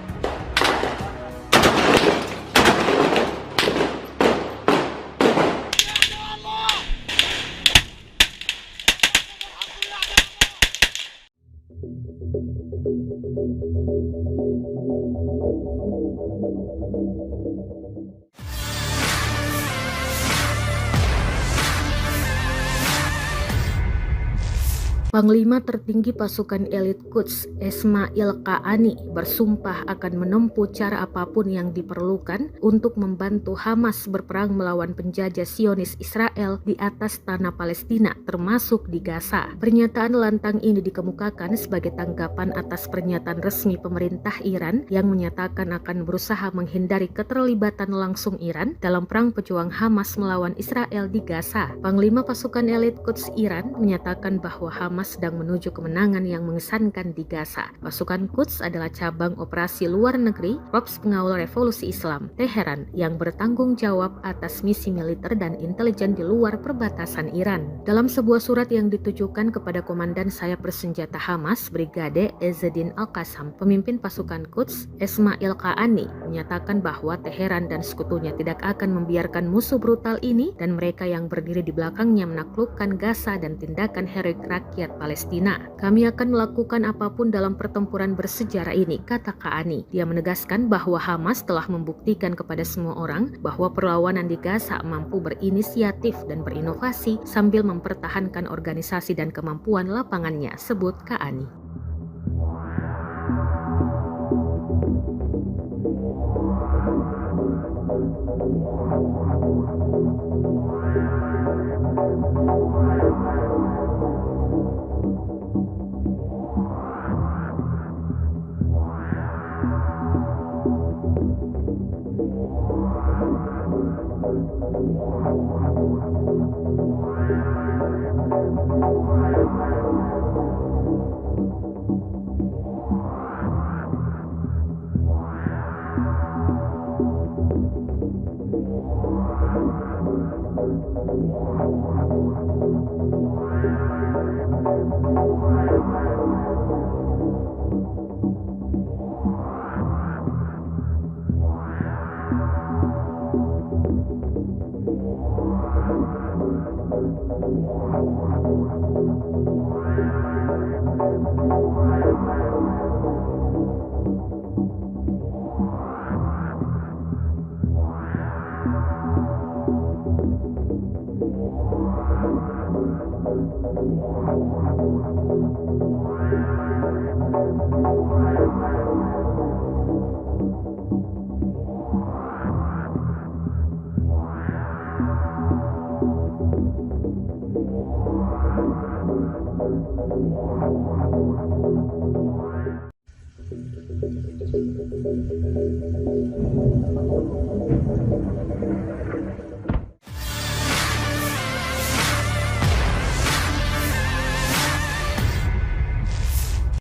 Speaker 1: Panglima tertinggi pasukan elit Quds, Ismail Qaani, bersumpah akan menempuh cara apapun yang diperlukan untuk membantu Hamas berperang melawan penjajah Zionis Israel di atas tanah Palestina, termasuk di Gaza. Pernyataan lantang ini dikemukakan sebagai tanggapan atas pernyataan resmi pemerintah Iran yang menyatakan akan berusaha menghindari keterlibatan langsung Iran dalam perang pejuang Hamas melawan Israel di Gaza. Panglima pasukan elit Quds Iran menyatakan bahwa Hamas sedang menuju kemenangan yang mengesankan di Gaza. Pasukan Quds adalah cabang operasi luar negeri Korps Pengawal Revolusi Islam Teheran yang bertanggung jawab atas misi militer dan intelijen di luar perbatasan Iran. Dalam sebuah surat yang ditujukan kepada komandan sayap bersenjata Hamas, Brigade Ezzedin Al-Qassam, pemimpin pasukan Quds, Ismail Qaani, menyatakan bahwa Teheran dan sekutunya tidak akan membiarkan musuh brutal ini dan mereka yang berdiri di belakangnya menaklukkan Gaza dan tindakan heroik rakyat Palestina. Kami akan melakukan apapun dalam pertempuran bersejarah ini, kata Qaani. Dia menegaskan bahwa Hamas telah membuktikan kepada semua orang bahwa perlawanan di Gaza mampu berinisiatif dan berinovasi sambil mempertahankan organisasi dan kemampuan lapangannya, sebut Qaani.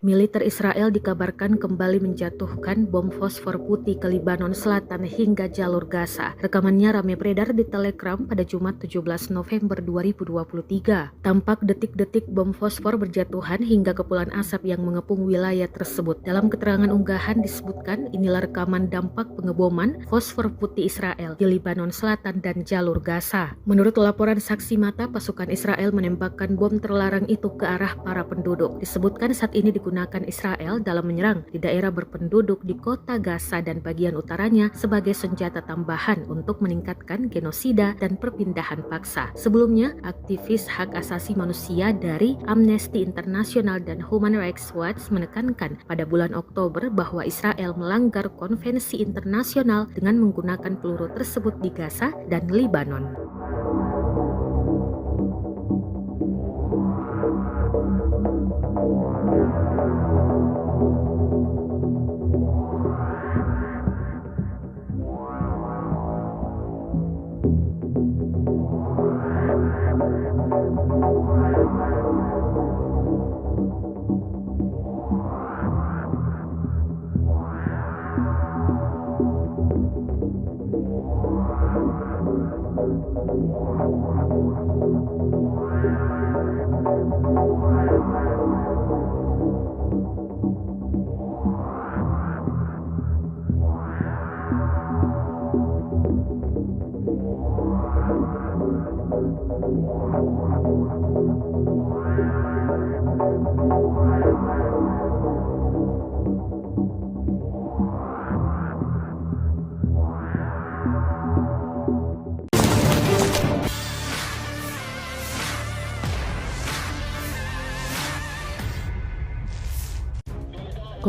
Speaker 1: Militer Israel dikabarkan kembali menjatuhkan bom fosfor putih ke Lebanon Selatan hingga jalur Gaza. Rekamannya ramai beredar di Telegram pada Jumat 17 November 2023. Tampak detik-detik bom fosfor berjatuhan hingga kepulan asap yang mengepung wilayah tersebut. Dalam keterangan unggahan disebutkan inilah rekaman dampak pengeboman fosfor putih Israel di Lebanon Selatan dan jalur Gaza. Menurut laporan saksi mata, pasukan Israel menembakkan bom terlarang itu ke arah para penduduk. Disebutkan saat ini digunakan Israel dalam menyerang di daerah berpenduduk di kota Gaza dan bagian utaranya sebagai senjata tambahan untuk meningkatkan genosida dan perpindahan paksa. Sebelumnya, aktivis hak asasi manusia dari Amnesty International dan Human Rights Watch menekankan pada bulan Oktober bahwa Israel melanggar konvensi internasional dengan menggunakan peluru tersebut di Gaza dan Lebanon.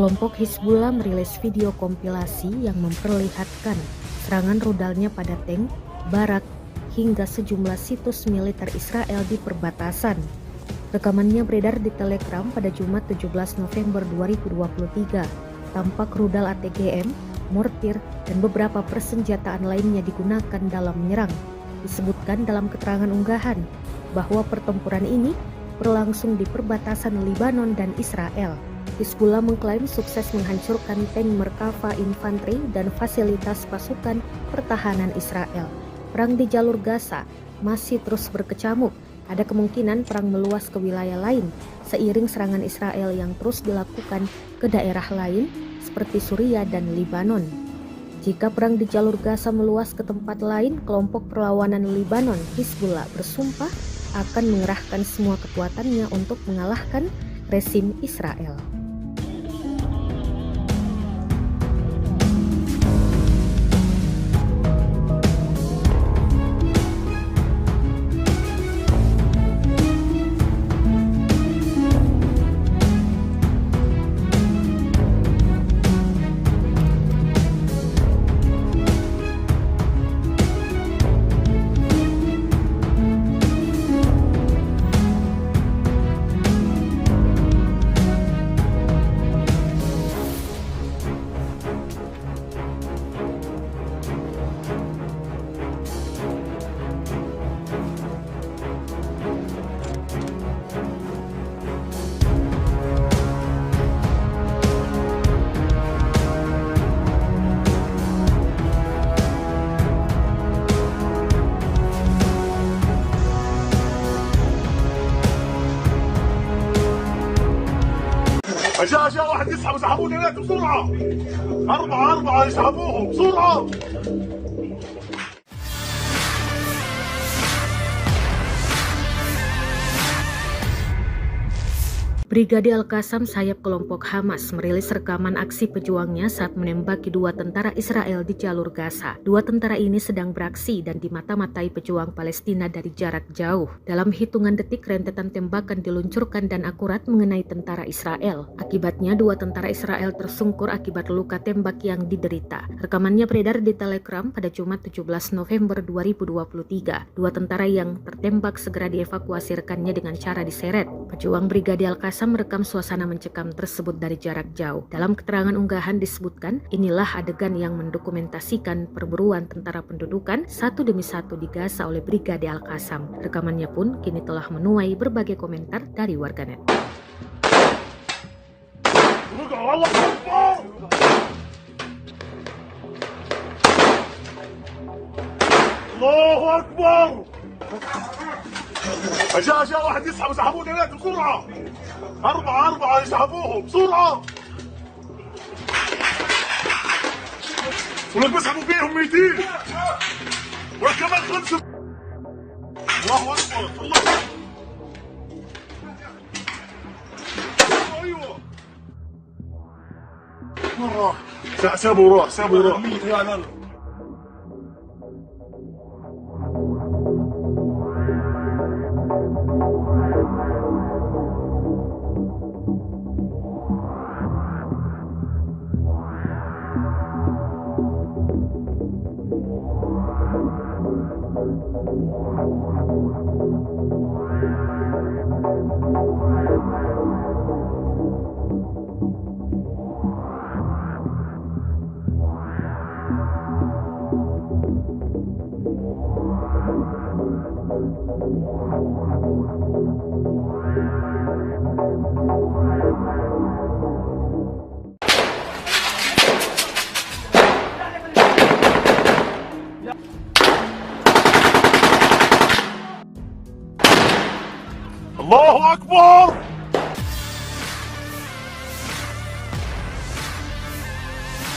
Speaker 1: Kelompok Hizbullah merilis video kompilasi yang memperlihatkan serangan rudalnya pada tank, barak, hingga sejumlah situs militer Israel di perbatasan. Rekamannya beredar di Telegram pada Jumat 17 November 2023. Tampak rudal ATGM, mortir, dan beberapa persenjataan lainnya digunakan dalam menyerang. Disebutkan dalam keterangan unggahan bahwa pertempuran ini berlangsung di perbatasan Lebanon dan Israel. Hizbullah mengklaim sukses menghancurkan tank Merkava infanteri dan fasilitas pasukan pertahanan Israel. Perang di jalur Gaza masih terus berkecamuk. Ada kemungkinan perang meluas ke wilayah lain seiring serangan Israel yang terus dilakukan ke daerah lain seperti Suriah dan Lebanon. Jika perang di jalur Gaza meluas ke tempat lain, kelompok perlawanan Lebanon Hizbullah bersumpah akan mengerahkan semua kekuatannya untuk mengalahkan rezim Israel.
Speaker 2: جاء واحد يسحب اسحبوه هناك بسرعة. أربعة يسحبوهم بسرعة.
Speaker 1: Brigade Al-Qassam, sayap kelompok Hamas, merilis rekaman aksi pejuangnya saat menembaki dua tentara Israel di jalur Gaza. Dua tentara ini sedang beraksi dan dimata-matai pejuang Palestina dari jarak jauh. Dalam hitungan detik, rentetan tembakan diluncurkan dan akurat mengenai tentara Israel. Akibatnya, dua tentara Israel tersungkur akibat luka tembak yang diderita. Rekamannya beredar di Telegram pada Jumat 17 November 2023. Dua tentara yang tertembak segera dievakuasi rekannya dengan cara diseret. Pejuang Brigade Al-Qassam Al-Qassam merekam suasana mencekam tersebut dari jarak jauh. Dalam keterangan unggahan disebutkan, inilah adegan yang mendokumentasikan perburuan tentara pendudukan satu demi satu di Gaza oleh Brigade Al-Qassam. Rekamannya pun kini telah menuai berbagai komentar dari warganet.
Speaker 2: الله أكبر الله أكبر جاء واحد يسحب سحبوه ثلاثة بسرعة أربعة يسحبوهم بسرعة ولك بيسحبوا فيهم 200 ولك كمان 5 الله أكبر الله أكبر أيوه مرة سابوا راح الله أكبر